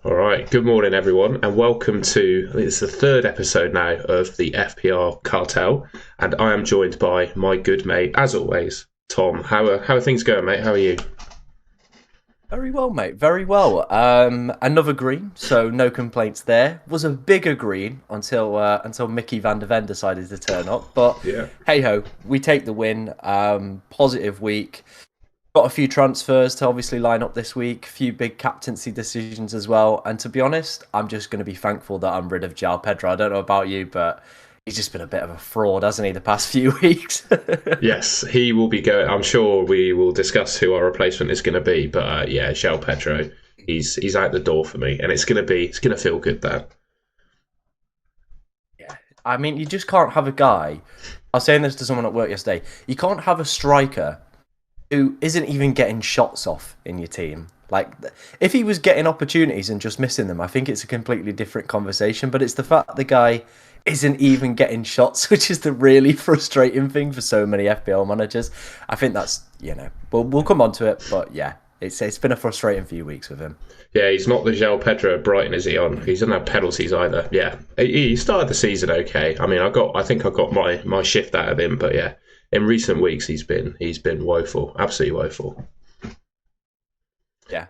All right. Good morning, everyone, and welcome to. I think it's the third episode now of the FPL Cartel, and I am joined by my good mate, as always, Tom. How are things going, mate? How are you? Very well, mate. Very well. Another green, so no complaints there. Was a bigger green until Mickey Van der Ven decided to turn up. But Yeah. hey ho, we take the win. Positive week. Got a few transfers to obviously line up this week. A few big captaincy decisions as well. And to be honest, I'm just going to be thankful that I'm rid of João Pedro. I don't know about you, but he's just been a bit of a fraud, hasn't he, the past few weeks? Yes, he will be going. I'm sure we will discuss who our replacement is going to be, but yeah, João Pedro, he's out the door for me, and it's going to feel good there. Yeah, I mean, you just can't have a guy. I was saying this to someone at work yesterday. You can't have a striker who isn't even getting shots off in your team. Like, if he was getting opportunities and just missing them, I think it's a completely different conversation. But it's the fact the guy isn't even getting shots, which is the really frustrating thing for so many FPL managers. I think that's, we'll come on to it. But yeah, it's been a frustrating few weeks with him. Yeah, he's not the João Pedro at Brighton, is he? On he doesn't have penalties either. Yeah, he started the season okay. I mean, I think I got my shift out of him, but yeah, in recent weeks he's been woeful, absolutely woeful. Yeah.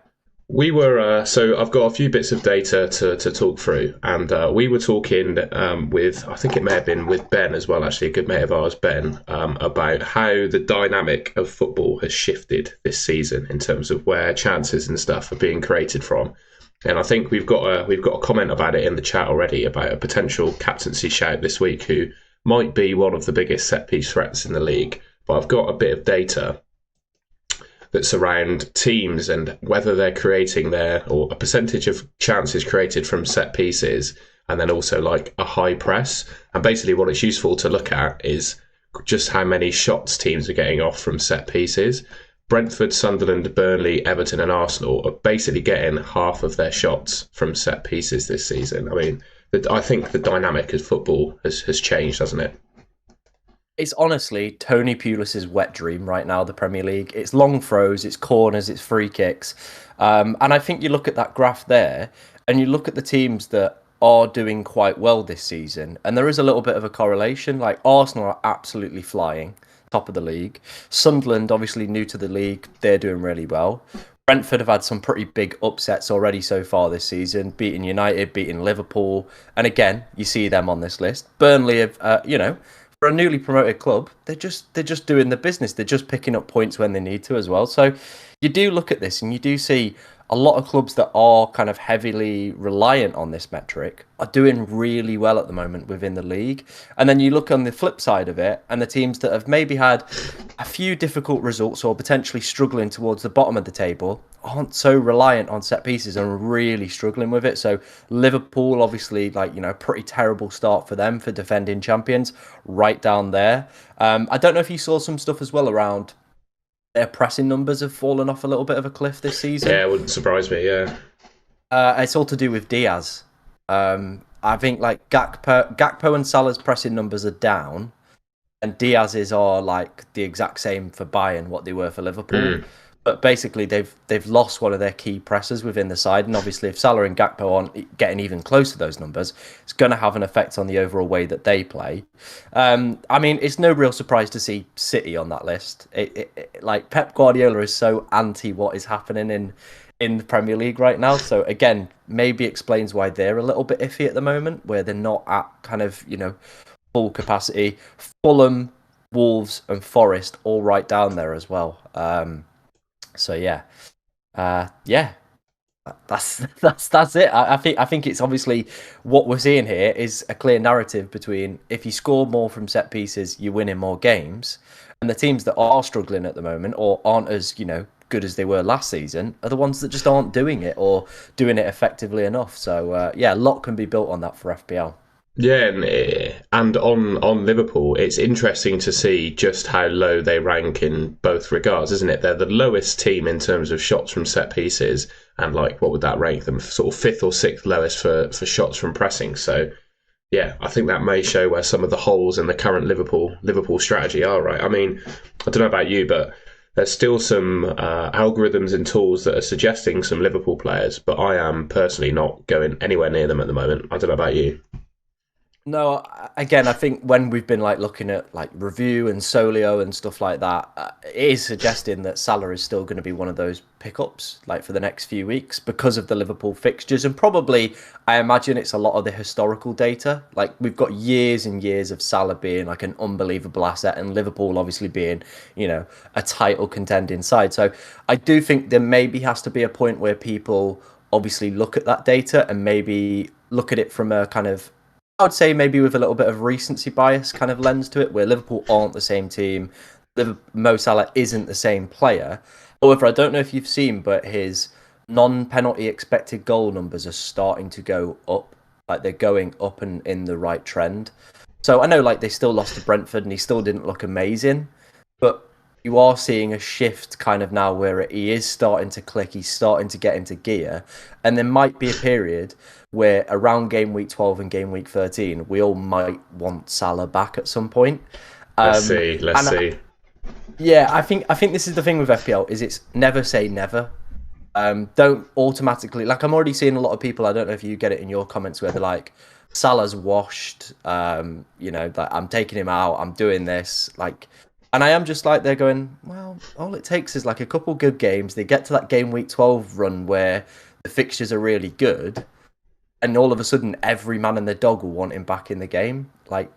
We were so I've got a few bits of data to talk through, and we were talking with, I think it may have been with Ben as well, actually a good mate of ours, Ben, about how the dynamic of football has shifted this season in terms of where chances and stuff are being created from. And I think we've got a comment about it in the chat already about a potential captaincy shout this week who might be one of the biggest set piece threats in the league. But I've got a bit of data that's around teams and whether they're creating or a percentage of chances created from set pieces, and then also like a high press. And basically what it's useful to look at is just how many shots teams are getting off from set pieces. Brentford, Sunderland, Burnley, Everton and Arsenal are basically getting half of their shots from set pieces this season. I mean, I think the dynamic of football has changed, hasn't it? It's honestly Tony Pulis's wet dream right now, the Premier League. It's long throws, it's corners, it's free kicks. And I think you look at that graph there and you look at the teams that are doing quite well this season, and there is a little bit of a correlation. Like Arsenal are absolutely flying, top of the league. Sunderland, obviously new to the league, they're doing really well. Brentford have had some pretty big upsets already so far this season, beating United, beating Liverpool. And again, you see them on this list. Burnley have, for a newly promoted club, they're just doing the business. They're just picking up points when they need to as well. So you do look at this and you do see a lot of clubs that are kind of heavily reliant on this metric are doing really well at the moment within the league. And then you look on the flip side of it, and the teams that have maybe had a few difficult results or potentially struggling towards the bottom of the table aren't so reliant on set pieces and really struggling with it. So Liverpool, obviously, pretty terrible start for them for defending champions, right down there. I don't know if you saw some stuff as well around their pressing numbers have fallen off a little bit of a cliff this season. Yeah, it wouldn't surprise me, yeah. It's all to do with Diaz. I think like Gakpo and Salah's pressing numbers are down, and Diaz's are like the exact same for Bayern, what they were for Liverpool. But basically, they've lost one of their key pressers within the side, and obviously, if Salah and Gakpo aren't getting even close to those numbers, it's going to have an effect on the overall way that they play. I mean, it's no real surprise to see City on that list. Like Pep Guardiola is so anti what is happening in the Premier League right now. So again, maybe explains why they're a little bit iffy at the moment, where they're not at kind of full capacity. Fulham, Wolves, and Forest all right down there as well. So yeah, that's it. I think it's obviously what we're seeing here is a clear narrative between if you score more from set pieces, you're winning more games, and the teams that are struggling at the moment or aren't as good as they were last season are the ones that just aren't doing it or doing it effectively enough. So a lot can be built on that for FPL. Yeah, and on Liverpool, it's interesting to see just how low they rank in both regards, isn't it? They're the lowest team in terms of shots from set pieces, and like, what would that rank them? Sort of fifth or sixth lowest for shots from pressing. So, yeah, I think that may show where some of the holes in the current Liverpool strategy are, right? I mean, I don't know about you, but there's still some algorithms and tools that are suggesting some Liverpool players, but I am personally not going anywhere near them at the moment. I don't know about you. No, again, I think when we've been like looking at like review and Solio and stuff like that, it is suggesting that Salah is still going to be one of those pickups like for the next few weeks because of the Liverpool fixtures, and probably I imagine it's a lot of the historical data. Like we've got years and years of Salah being like an unbelievable asset, and Liverpool obviously being, you know, a title contending side. So I do think there maybe has to be a point where people obviously look at that data and maybe look at it from a kind of, I would say maybe with a little bit of recency bias kind of lens to it, where Liverpool aren't the same team. Mo Salah isn't the same player. However, I don't know if you've seen, but his non-penalty expected goal numbers are starting to go up. Like they're going up and in the right trend. So I know like they still lost to Brentford and he still didn't look amazing, but you are seeing a shift kind of now where he is starting to click, he's starting to get into gear, and there might be a period where around game week 12 and game week 13, we all might want Salah back at some point. Let's see. Yeah, I think this is the thing with FPL is it's never say never. Don't automatically, like I'm already seeing a lot of people, I don't know if you get it in your comments where they're like, Salah's washed, you know, like I'm taking him out, I'm doing this, like, and I am just like, they're going, well, all it takes is like a couple good games. They get to that game week 12 run where the fixtures are really good, and all of a sudden every man and their dog will want him back in the game. Like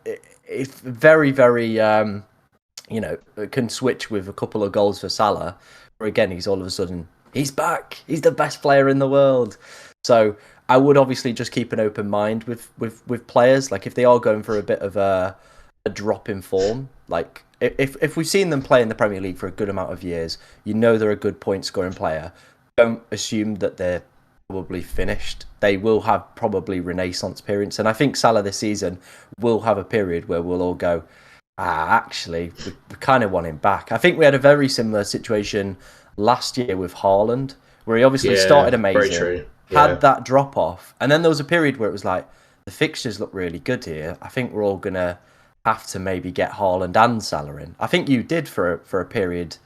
it's very, very, you know, it can switch with a couple of goals for Salah, where again he's all of a sudden he's back. He's the best player in the world. So I would obviously just keep an open mind with players. Like if they are going for a bit of a drop in form, like if we've seen them play in the Premier League for a good amount of years, you know they're a good point scoring player. Don't assume that they're probably finished. They will have probably renaissance periods, and I think Salah this season will have a period where we'll all go, actually, we kind of want him back. I think we had a very similar situation last year with Haaland, where he obviously started amazing, had that drop off, and then there was a period where it was like, the fixtures look really good here. I think we're all gonna have to maybe get Haaland and Salah in. I think you did for a period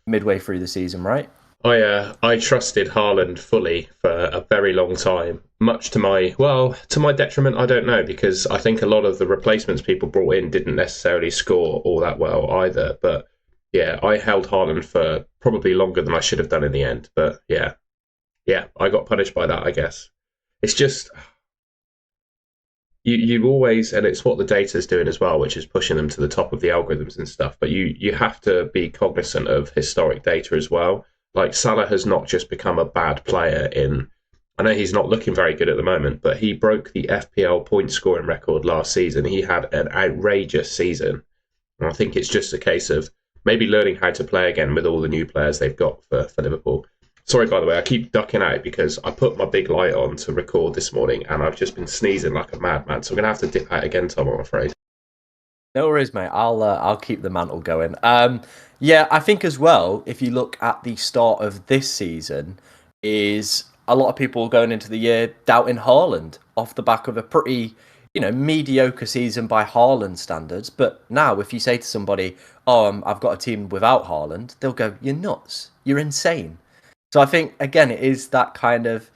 midway through the season, right? I trusted Haaland fully for a very long time, much to my detriment, I don't know, because I think a lot of the replacements people brought in didn't necessarily score all that well either. But yeah, I held Haaland for probably longer than I should have done in the end. But yeah, I got punished by that, I guess. It's just, you always, and it's what the data's doing as well, which is pushing them to the top of the algorithms and stuff. But you have to be cognizant of historic data as well. Like Salah has not just become a bad player I know he's not looking very good at the moment, but he broke the FPL point scoring record last season. He had an outrageous season. And I think it's just a case of maybe learning how to play again with all the new players they've got for Liverpool. Sorry, by the way, I keep ducking out because I put my big light on to record this morning and I've just been sneezing like a madman. So I'm going to have to dip out again, Tom, I'm afraid. No worries, mate. I'll keep the mantle going. Yeah, I think as well, if you look at the start of this season, is a lot of people going into the year doubting Haaland off the back of a pretty, you know, mediocre season by Haaland standards. But now, if you say to somebody, "Oh, I've got a team without Haaland," they'll go, "You're nuts. You're insane." So I think again, it is that kind of,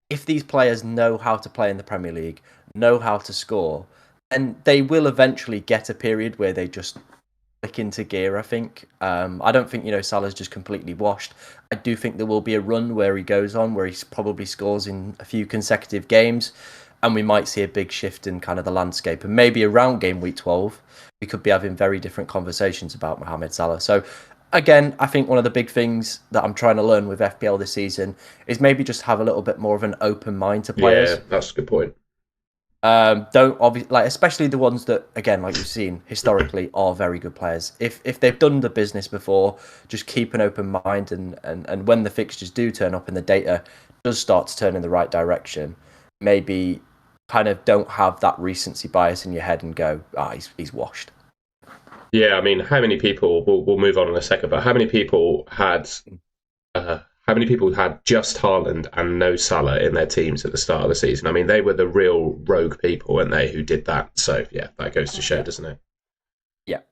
if these players know how to play in the Premier League, know how to score, and they will eventually get a period where they just click into gear, I think. I don't think, you know, Salah's just completely washed. I do think there will be a run where he goes on, where he probably scores in a few consecutive games, and we might see a big shift in kind of the landscape. And maybe around game week 12, we could be having very different conversations about Mohamed Salah. So again, I think one of the big things that I'm trying to learn with FPL this season is maybe just have a little bit more of an open mind to players. Yeah, that's a good point. Don't obviously, like, especially the ones that, again, like you've seen historically, are very good players. If they've done the business before, just keep an open mind, and when the fixtures do turn up and the data does start to turn in the right direction, maybe kind of don't have that recency bias in your head and go, he's washed. Yeah, I mean, how many people? We'll move on in a second, but how many people had just Haaland and no Salah in their teams at the start of the season? I mean, they were the real rogue people, weren't they, who did that? So, yeah, that goes to show, doesn't it? Yeah.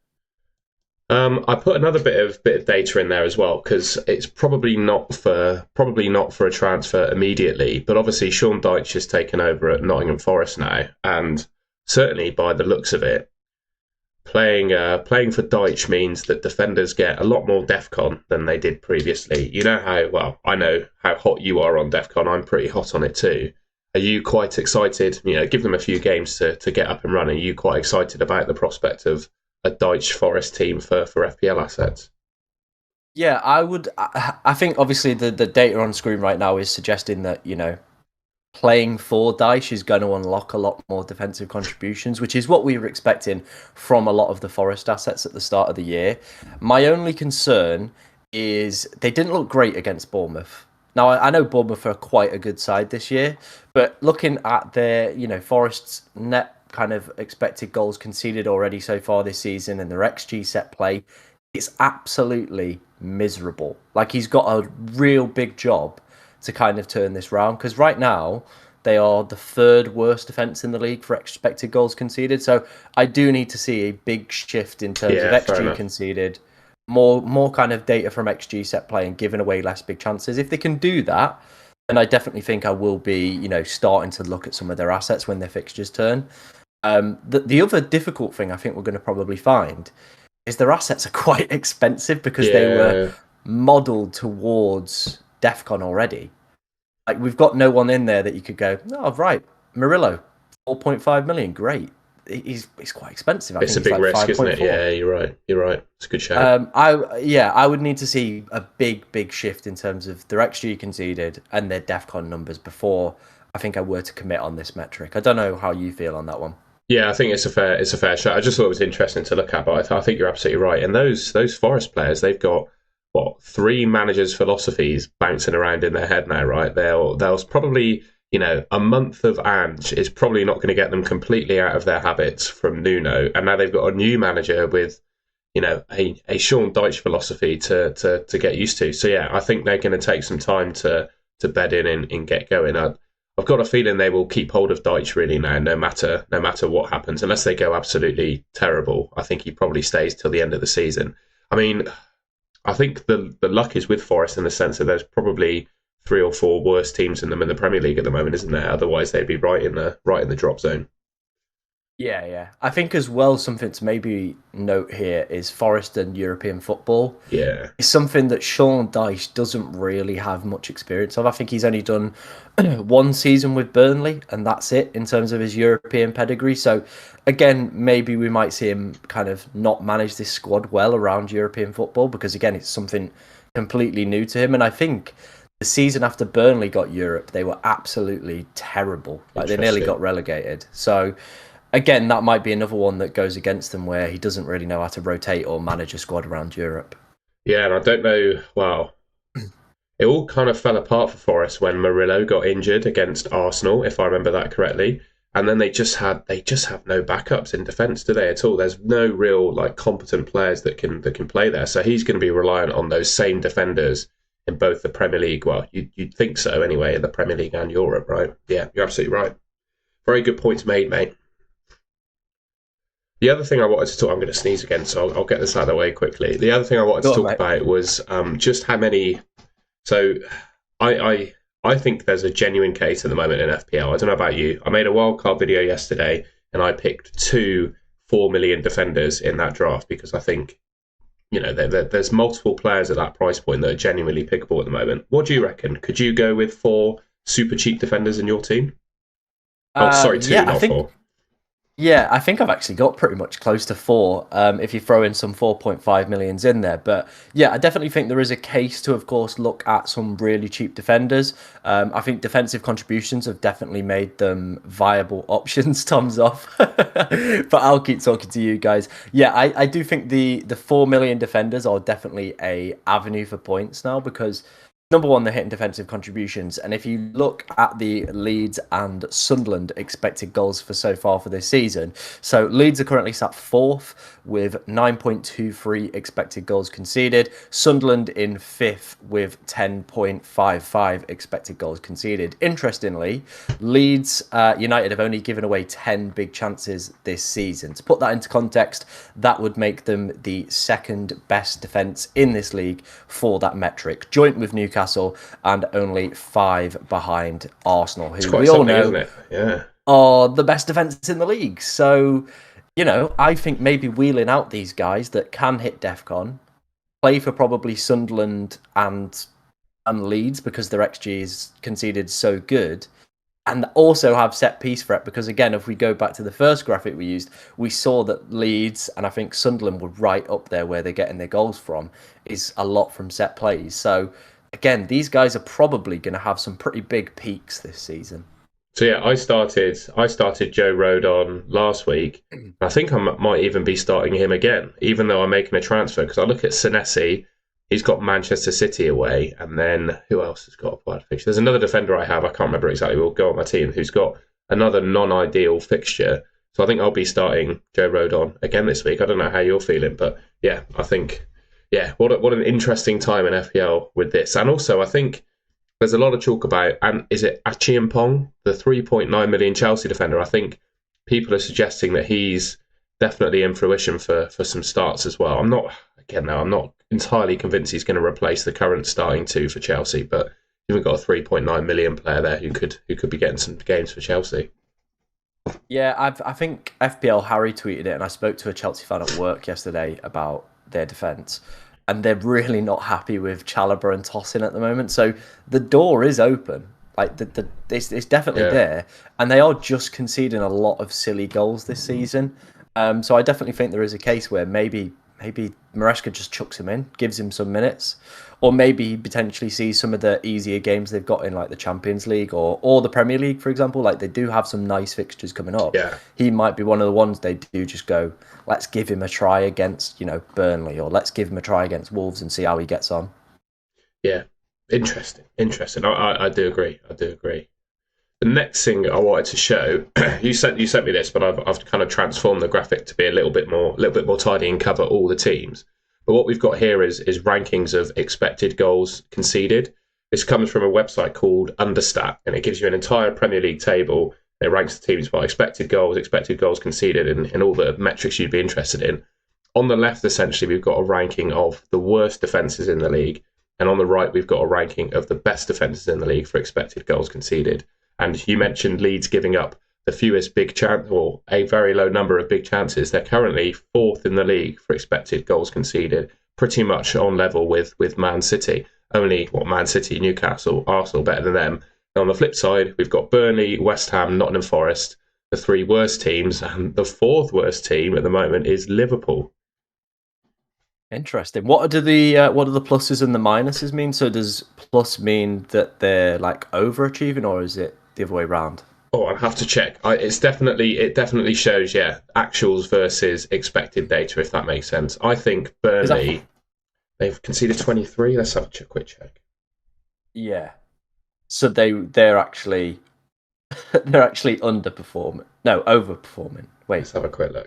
I put another bit of data in there as well because it's probably not for a transfer immediately, but obviously Sean Dyche has taken over at Nottingham Forest now, and certainly by the looks of it, playing for Dyche means that defenders get a lot more DEFCON than they did previously. You know how well I know how hot you are on DEFCON. I'm pretty hot on it too. Are you quite excited? Give them a few games to get up and running. Are you quite excited about the prospect of a Dyche Forest team for FPL assets? Yeah, I would. I think obviously the data on screen right now is suggesting that playing for Dyche is going to unlock a lot more defensive contributions, which is what we were expecting from a lot of the Forest assets at the start of the year. My only concern is they didn't look great against Bournemouth. Now, I know Bournemouth are quite a good side this year, but looking at their, Forest's net kind of expected goals conceded already so far this season and their XG set play, it's absolutely miserable. Like, he's got a real big job to kind of turn this round, because right now they are the third worst defence in the league for expected goals conceded. So I do need to see a big shift in terms of XG conceded, more kind of data from XG set play and giving away less big chances. If they can do that, then I definitely think I will be, starting to look at some of their assets when their fixtures turn. The other difficult thing I think we're going to probably find is their assets are quite expensive because they were modelled towards DEFCON already. Like, we've got no one in there that you could go, oh, right, Murillo, 4.5 million, great. He's quite expensive. It's a big risk, isn't it? Yeah, you're right. It's a good shout. I would need to see a big shift in terms of their XG conceded and their DEFCON numbers before I think I were to commit on this metric. I don't know how you feel on that one. Yeah, I think it's a fair shot. I just thought it was interesting to look at, but I think you're absolutely right. And those Forest players, they've got three managers' philosophies bouncing around in their head now, right? They'll probably, a month of Ange is probably not going to get them completely out of their habits from Nuno, and now they've got a new manager with, a Sean Dyche philosophy to get used to. So yeah, I think they're going to take some time to bed in and get going. I've got a feeling they will keep hold of Dyche really now, no matter what happens, unless they go absolutely terrible. I think he probably stays till the end of the season. I mean, I think the luck is with Forest in the sense that there's probably 3 or 4 worse teams in the Premier League at the moment, isn't there? Otherwise, they'd be right in the drop zone. Yeah. I think as well, something to maybe note here is Forest and European football. Yeah. It's something that Sean Dyche doesn't really have much experience of. I think he's only done one season with Burnley, and that's it in terms of his European pedigree. So, again, maybe we might see him kind of not manage this squad well around European football because, again, it's something completely new to him. And I think the season after Burnley got Europe, they were absolutely terrible. Like, they nearly got relegated. So, again, that might be another one that goes against them where he doesn't really know how to rotate or manage a squad around Europe. Yeah, and I don't know, well, it all kind of fell apart for Forest when Murillo got injured against Arsenal, if I remember that correctly. And then they just have no backups in defence, do they, at all? There's no real competent players that can play there. So he's going to be reliant on those same defenders in both the Premier League. Well, you'd think so anyway, in the Premier League and Europe, right? Yeah, you're absolutely right. Very good points made, mate. The other thing I wanted to talk, I'm going to sneeze again, so I'll get this out of the way quickly. The other thing I wanted to talk about was just how many. So I think there's a genuine case at the moment in FPL. I don't know about you. I made a wildcard video yesterday, and I picked 2 4 million defenders in that draft because I think, there's multiple players at that price point that are genuinely pickable at the moment. What do you reckon? Could you go with 4 super cheap defenders in your team? Sorry, 2, not 4. Yeah, I think I've actually got pretty much close to 4 if you throw in some 4.5 millions in there. But yeah, I definitely think there is a case to, of course, look at some really cheap defenders. I think defensive contributions have definitely made them viable options. Thumbs off. But I'll keep talking to you guys. Yeah, I do think the 4 million defenders are definitely a avenue for points now because Number one, they're hitting defensive contributions. And if you look at the Leeds and Sunderland expected goals for so far for this season, so Leeds are currently sat fourth with 9.23 expected goals conceded. Sunderland in fifth with 10.55 expected goals conceded. Interestingly, Leeds United have only given away 10 big chances this season. To put that into context, that would make them the second best defence in this league for that metric, joint with Newcastle, and only 5 behind Arsenal, who we all know, isn't it? Yeah, are the best defence in the league. So, I think maybe wheeling out these guys that can hit DEFCON, play for probably Sunderland and Leeds because their XG is conceded so good, and also have set piece threat, because again, if we go back to the first graphic we used, we saw that Leeds and I think Sunderland were right up there where they're getting their goals from, is a lot from set plays. So again, these guys are probably going to have some pretty big peaks this season. So yeah, I started Joe Rodon last week. I think I might even be starting him again, even though I'm making a transfer, because I look at Senesi. He's got Manchester City away, and then who else has got a bad fixture? There's another defender I have, I can't remember exactly, will go on my team, who's got another non-ideal fixture. So I think I'll be starting Joe Rodon again this week. I don't know how you're feeling, but yeah, I think, what an interesting time in FPL with this. And also, I think there's a lot of talk about, and is it Achiampong, the 3.9 million Chelsea defender? I think people are suggesting that he's definitely in fruition for some starts as well. I'm not entirely convinced he's going to replace the current starting two for Chelsea, but you've got a 3.9 million player there who could be getting some games for Chelsea. Yeah, I think FPL Harry tweeted it, and I spoke to a Chelsea fan at work yesterday about their defence, and they're really not happy with Chalobah and Tosin at the moment. So the door is open. Like it's definitely there, and they are just conceding a lot of silly goals this season. So I definitely think there is a case where maybe Maresca just chucks him in, gives him some minutes, or maybe he potentially sees some of the easier games they've got in like the Champions League or the Premier League, for example. Like they do have some nice fixtures coming up. Yeah. He might be one of the ones they do just go, let's give him a try against, Burnley, or let's give him a try against Wolves and see how he gets on. Yeah, interesting. I do agree. The next thing I wanted to show, you sent me this, but I've kind of transformed the graphic to be a little bit more tidy and cover all the teams. But what we've got here is rankings of expected goals conceded. This comes from a website called Understat, and it gives you an entire Premier League table. It ranks the teams by expected goals conceded, and all the metrics you'd be interested in. On the left, essentially, we've got a ranking of the worst defences in the league, and on the right, we've got a ranking of the best defences in the league for expected goals conceded. And you mentioned Leeds giving up the fewest big chance, or a very low number of big chances. They're currently fourth in the league for expected goals conceded, pretty much on level with Man City. Only Man City, Newcastle, Arsenal better than them. And on the flip side, we've got Burnley, West Ham, Nottingham Forest, the three worst teams, and the fourth worst team at the moment is Liverpool. Interesting. What do the pluses and the minuses mean? So does plus mean that they're like overachieving, or is it the other way around? Oh, I'd have to check. It definitely shows, actuals versus expected data, if that makes sense. I think Burnley, they've conceded 23. Let's have a quick check. Yeah. So they're actually underperforming. No, overperforming. Wait. Let's have a quick look.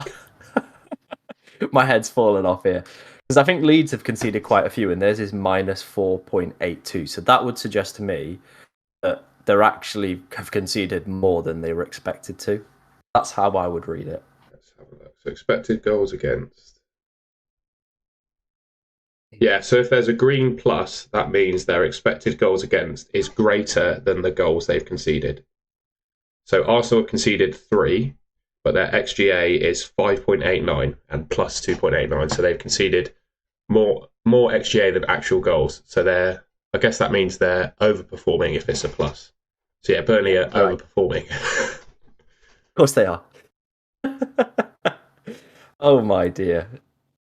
My head's fallen off here. Because I think Leeds have conceded quite a few, and theirs is minus 4.82. So that would suggest to me that they're actually have conceded more than they were expected to. That's how I would read it. Let's have a look. So expected goals against. Yeah, so if there's a green plus, that means their expected goals against is greater than the goals they've conceded. So Arsenal have conceded 3, but their XGA is 5.89 and plus 2.89. So they've conceded more XGA than actual goals. So I guess that means they're overperforming if it's a plus. So yeah, Burnley are overperforming. Of course they are. Oh my dear.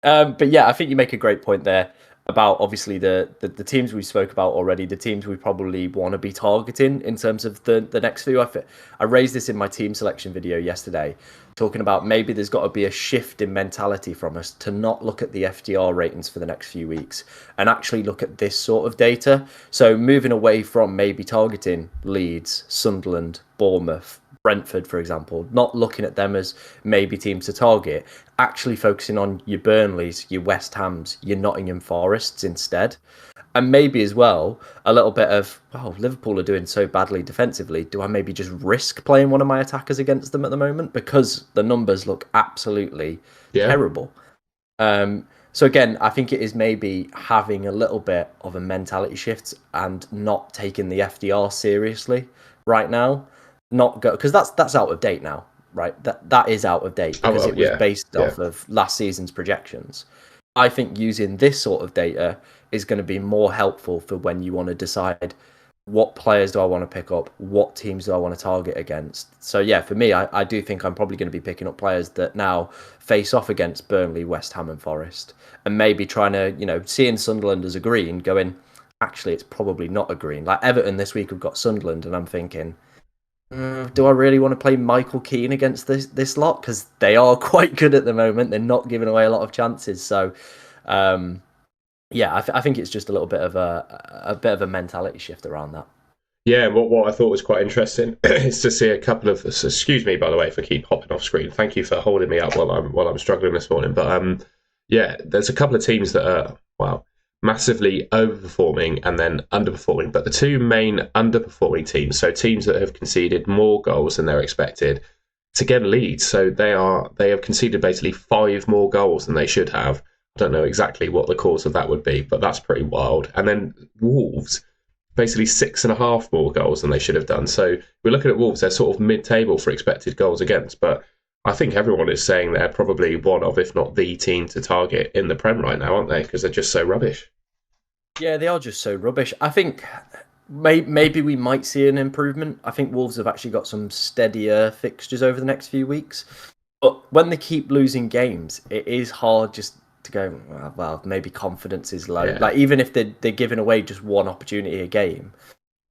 But yeah, I think you make a great point there. about obviously the teams we spoke about already, the teams we probably want to be targeting in terms of the next few. I raised this in my team selection video yesterday, talking about maybe there's got to be a shift in mentality from us to not look at the FDR ratings for the next few weeks and actually look at this sort of data. So moving away from maybe targeting Leeds, Sunderland, Bournemouth, Brentford, for example, not looking at them as maybe teams to target, actually focusing on your Burnleys, your West Hams, your Nottingham Forests instead. And maybe as well, a little bit of, oh, Liverpool are doing so badly defensively. Do I maybe just risk playing one of my attackers against them at the moment? Because the numbers look absolutely terrible. So again, I think it is maybe having a little bit of a mentality shift and not taking the FDR seriously right now. Not go because that's out of date now, right? That is out of date because it was based off of last season's projections. I think using this sort of data is going to be more helpful for when you want to decide what players do I want to pick up, what teams do I want to target against. So yeah, for me, I do think I'm probably going to be picking up players that now face off against Burnley, West Ham and Forest, and maybe trying to, seeing Sunderland as a green, going, actually, it's probably not a green. Like Everton this week have got Sunderland, and I'm thinking, do I really want to play Michael Keane against this lot? Because they are quite good at the moment. They're not giving away a lot of chances. So, I think it's just a little bit of a mentality shift around that. Yeah, what I thought was quite interesting is to see a couple of. Excuse me, by the way, for keep hopping off screen. Thank you for holding me up while I'm struggling this morning. But there's a couple of teams that are massively overperforming and then underperforming. But the two main underperforming teams, so teams that have conceded more goals than they're expected, it's again Leeds. So they have conceded basically 5 more goals than they should have. I don't know exactly what the cause of that would be, but that's pretty wild. And then Wolves, basically 6.5 more goals than they should have done. So we're looking at Wolves, they're sort of mid-table for expected goals against, but I think everyone is saying they're probably one of, if not the team to target in the Prem right now, aren't they? Because they're just so rubbish. Yeah, they are just so rubbish. I think maybe we might see an improvement. I think Wolves have actually got some steadier fixtures over the next few weeks. But when they keep losing games, it is hard just to go, well, maybe confidence is low. Yeah. Like, even if they're giving away just one opportunity a game,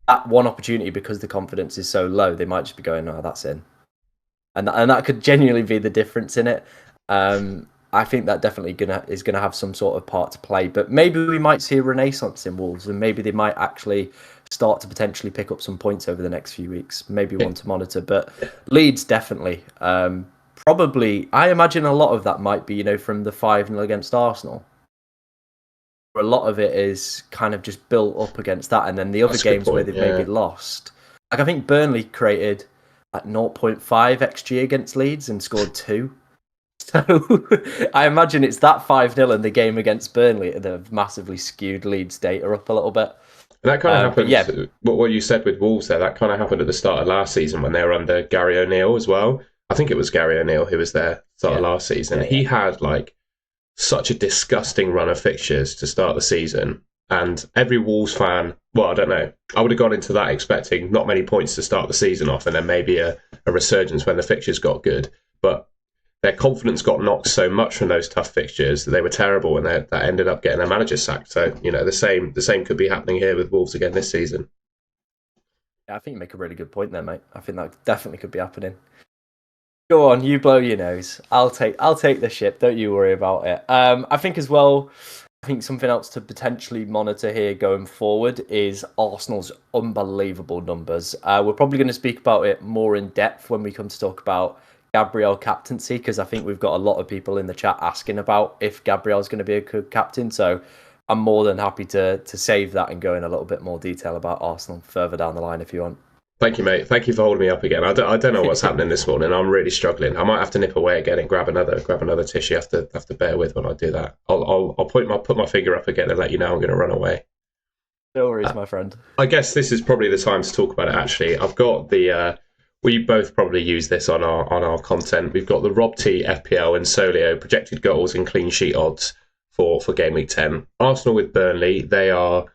that one opportunity, because the confidence is so low, they might just be going, oh, that's in. And that could genuinely be the difference in it. I think that definitely is gonna have some sort of part to play. But maybe we might see a renaissance in Wolves, and maybe they might actually start to potentially pick up some points over the next few weeks. Maybe one to monitor. But Leeds definitely. Probably, I imagine a lot of that might be, from the 5-0 against Arsenal. A lot of it is kind of just built up against that, and then the other games where they've maybe lost. Like, I think Burnley created like 0.5 XG against Leeds and scored 2. So I imagine it's that 5-0 in the game against Burnley that have massively skewed Leeds' data up a little bit. And that kind of happened. Yeah. What you said with Wolves there, that kind of happened at the start of last season when they were under Gary O'Neill as well. I think it was Gary O'Neill who was there start of last season. He had like such a disgusting run of fixtures to start the season. And every Wolves fan, well, I don't know, I would have gone into that expecting not many points to start the season off and then maybe a resurgence when the fixtures got good. But their confidence got knocked so much from those tough fixtures that they were terrible, and that ended up getting their manager sacked. So, the same could be happening here with Wolves again this season. Yeah, I think you make a really good point there, mate. I think that definitely could be happening. Go on, you blow your nose. I'll take the ship. Don't you worry about it. I think as well, something else to potentially monitor here going forward is Arsenal's unbelievable numbers. We're probably going to speak about it more in depth when we come to talk about Gabriel captaincy, because I think we've got a lot of people in the chat asking about if Gabriel's going to be a good captain. So I'm more than happy to save that and go in a little bit more detail about Arsenal further down the line if you want. Thank you, mate. Thank you for holding me up again. I don't know what's happening this morning. I'm really struggling. I might have to nip away again and grab another tissue. You have to bear with when I do that. I'll put my finger up again and let you know I'm going to run away. No worries, my friend. I guess this is probably the time to talk about it. Actually, I've got the. We both probably use this on our content. We've got the Rob T, FPL, and Solio projected goals and clean sheet odds for Gameweek 10. Arsenal with Burnley, they are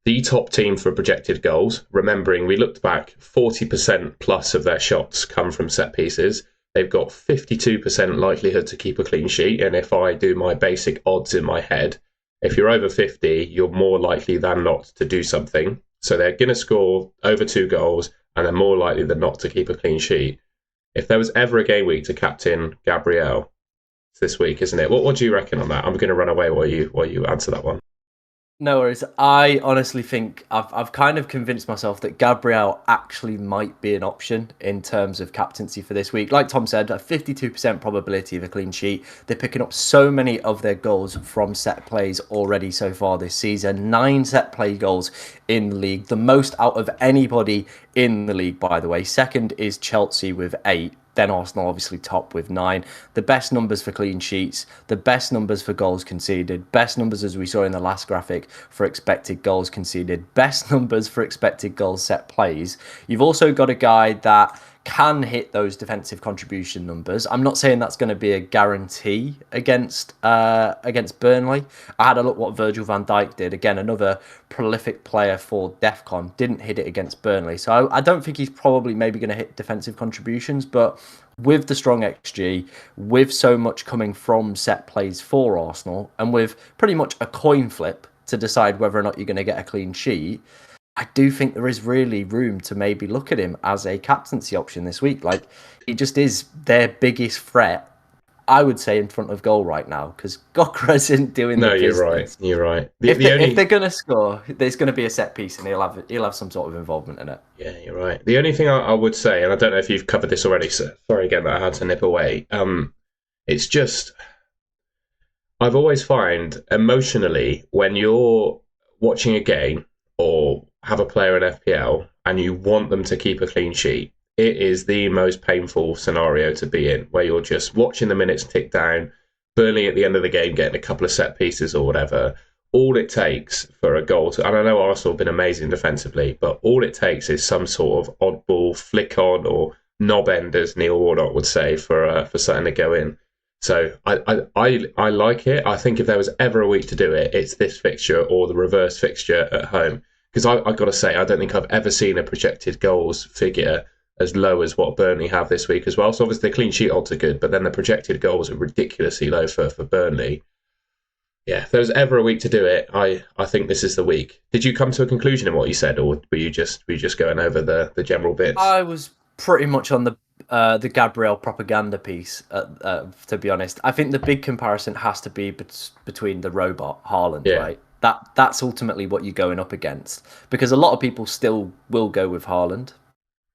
the top team for projected goals. Remembering, we looked back, 40% plus of their shots come from set pieces. They've got 52% likelihood to keep a clean sheet. And if I do my basic odds in my head, If you're over 50, you're more likely than not to do something. So they're going to score over 2 goals, and they're more likely than not to keep a clean sheet. If there was ever a game week to captain Gabriel, it's this week, isn't it? What do you reckon on that? I'm going to run away while you answer that one. No worries. I honestly think I've kind of convinced myself that Gabriel actually might be an option in terms of captaincy for this week. Like Tom said, a 52% probability of a clean sheet. They're picking up so many of their goals from set plays already so far this season. 9 set play goals in the league, the most out of anybody in the league, by the way. Second is Chelsea with 8. Then Arsenal obviously top with 9. The best numbers for clean sheets, the best numbers for goals conceded, best numbers, as we saw in the last graphic, for expected goals conceded, best numbers for expected goals set plays. You've also got a guy that can hit those defensive contribution numbers. I'm not saying that's going to be a guarantee against Burnley. I had a look what Virgil van Dijk did. Again, another prolific player for DEFCON. Didn't hit it against Burnley. So I don't think he's probably maybe going to hit defensive contributions. But with the strong XG, with so much coming from set plays for Arsenal, and with pretty much a coin flip to decide whether or not you're going to get a clean sheet, I do think there is really room to maybe look at him as a captaincy option this week. Like, he just is their biggest threat, I would say, in front of goal right now, because Gokra isn't doing the business. No, you're right. If they're going to score, there's going to be a set piece and he'll have some sort of involvement in it. Yeah, you're right. The only thing I would say, and I don't know if you've covered this already, so sorry again that I had to nip away. It's just, I've always find emotionally when you're watching a game or have a player in FPL and you want them to keep a clean sheet, it is the most painful scenario to be in, where you're just watching the minutes tick down, Burnley at the end of the game getting a couple of set pieces or whatever. All it takes for a goal to, and I know Arsenal have been amazing defensively, but all it takes is some sort of oddball flick on or knob end, as Neil Warnock would say, for something to go in. So I like it. I think if there was ever a week to do it, it's this fixture or the reverse fixture at home. Because I've got to say, I don't think I've ever seen a projected goals figure as low as what Burnley have this week as well. So obviously the clean sheet odds are good, but then the projected goals are ridiculously low for Burnley. Yeah, if there was ever a week to do it, I think this is the week. Did you come to a conclusion in what you said, or were you just going over the general bits? I was pretty much on the Gabriel propaganda piece, to be honest. I think the big comparison has to be between the robot Haaland, right? That's ultimately what you're going up against, because a lot of people still will go with Haaland.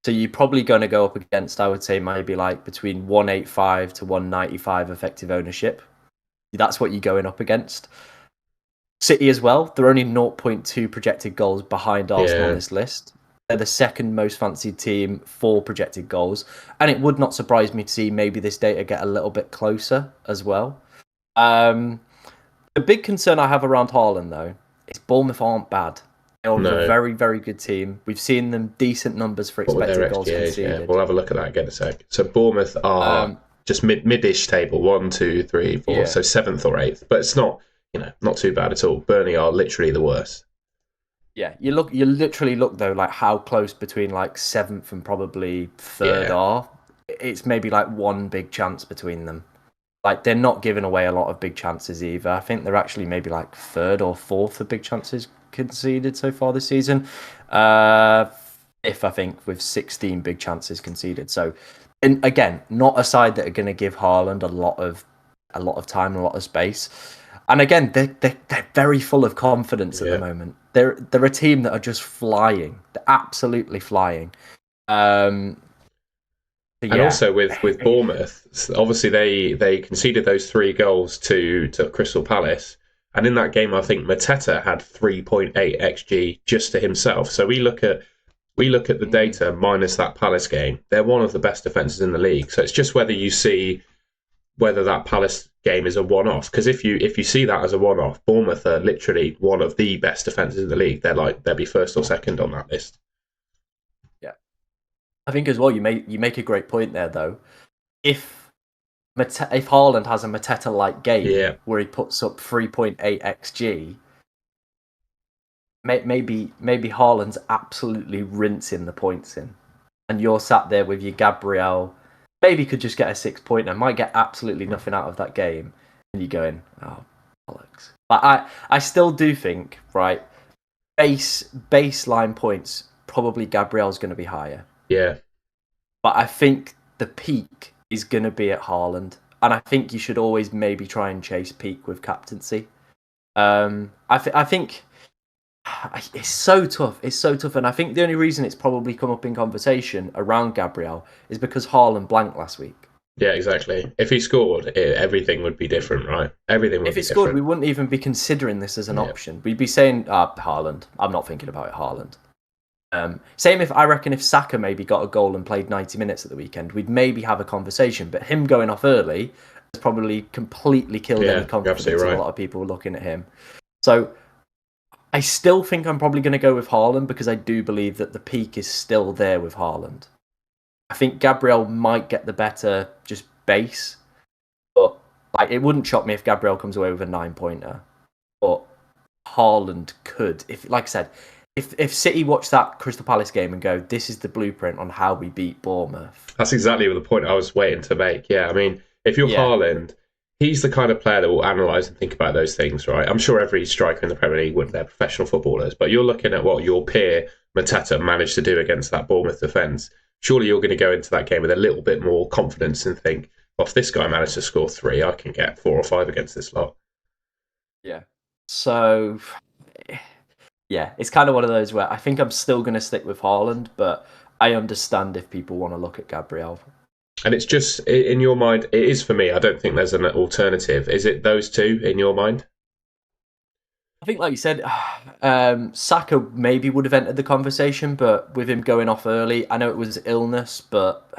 So you're probably going to go up against, I would say, maybe like between 185 to 195 effective ownership. That's what you're going up against. City as well, they're only 0.2 projected goals behind Arsenal on this list. They're the second most fancied team for projected goals. And it would not surprise me to see maybe this data get a little bit closer as well. The big concern I have around Haaland, though, is Bournemouth aren't bad. They're a very, very good team. We've seen them decent numbers for expected goals conceded. Yeah. We'll have a look at that again in a sec. So Bournemouth are just mid-ish table, 1, 2, 3, 4, so 7th or 8th. But it's not, not too bad at all. Burnley are literally the worst. Yeah, you literally look though, like how close between like 7th and probably 3rd are. It's maybe like one big chance between them. Like, they're not giving away a lot of big chances either. I think they're actually maybe like 3rd or 4th of big chances conceded so far this season. If I think with 16 big chances conceded. So, and again, not a side that are going to give Haaland a lot of time, a lot of space. And again, they're very full of confidence at the moment. They're a team that are just flying. They're absolutely flying. And also with Bournemouth, obviously they conceded those 3 goals to Crystal Palace, and in that game I think Mateta had 3.8 xG just to himself. So we look at the data minus that Palace game. They're one of the best defences in the league. So it's just whether you see whether that Palace game is a one-off. Because if you see that as a one-off, Bournemouth are literally one of the best defences in the league. They'll be first or second on that list. I think as well, you make a great point there, though. If Haaland has a Mateta-like game where he puts up 3.8 xG, maybe Haaland's absolutely rinsing the points in, and you're sat there with your Gabriel, maybe could just get a 6-pointer, might get absolutely nothing out of that game, and you're going, oh, bollocks. I still do think, right, baseline points, probably Gabriel's going to be higher. Yeah. But I think the peak is going to be at Haaland. And I think you should always maybe try and chase peak with captaincy. I think it's so tough. It's so tough. And I think the only reason it's probably come up in conversation around Gabriel is because Haaland blanked last week. Yeah, exactly. If he scored, everything would be different, right? Everything would be different. If he scored, we wouldn't even be considering this as an option. We'd be saying, Haaland. I'm not thinking about it, Haaland. Same I reckon if Saka maybe got a goal and played 90 minutes at the weekend, we'd maybe have a conversation. But him going off early has probably completely killed any confidence of a lot of people looking at him. So I still think I'm probably going to go with Haaland because I do believe that the peak is still there with Haaland. I think Gabriel might get the better just base, but like it wouldn't shock me if Gabriel comes away with a 9-pointer. But Haaland could, if like I said, if City watch that Crystal Palace game and go, this is the blueprint on how we beat Bournemouth. That's exactly the point I was waiting to make. Yeah, I mean, if you're Haaland, he's the kind of player that will analyse and think about those things, right? I'm sure every striker in the Premier League wouldn't, they're professional footballers, but you're looking at what your peer Mateta managed to do against that Bournemouth defence. Surely you're going to go into that game with a little bit more confidence and think, well, if this guy managed to score 3, I can get 4 or 5 against this lot. Yeah. So, yeah, it's kind of one of those where I think I'm still going to stick with Haaland, but I understand if people want to look at Gabriel. And it's just, in your mind, it is for me. I don't think there's an alternative. Is it those two in your mind? I think, like you said, Saka maybe would have entered the conversation, but with him going off early, I know it was illness, but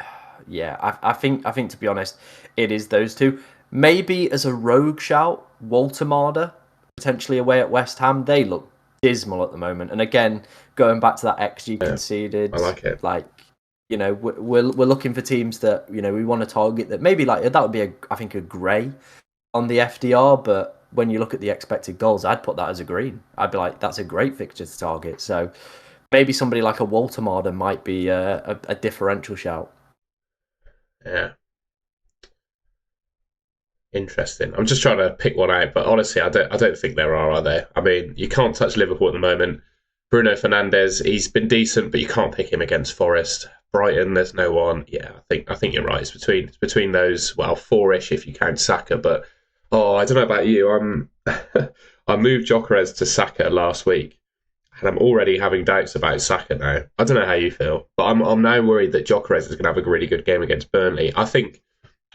yeah, I think to be honest, it is those two. Maybe as a rogue shout, Walter Marder, potentially away at West Ham. They look dismal at the moment, and again, going back to that XG conceded, I like it. Like, you know, we're looking for teams that, you know, we want to target that maybe like that would be I think a grey on the FDR, but when you look at the expected goals, I'd put that as a green. I'd be like, that's a great fixture to target. So maybe somebody like a Walter Marder might be a differential shout. Yeah. Interesting. I'm just trying to pick one out, but honestly, I don't think there are there? I mean, you can't touch Liverpool at the moment. Bruno Fernandes, he's been decent, but you can't pick him against Forest. Brighton, there's no one. Yeah, I think you're right. It's between those, well, 4-ish if you count Saka, but I don't know about you. I moved Gyökeres to Saka last week, and I'm already having doubts about Saka now. I don't know how you feel, but I'm now worried that Gyökeres is going to have a really good game against Burnley. I think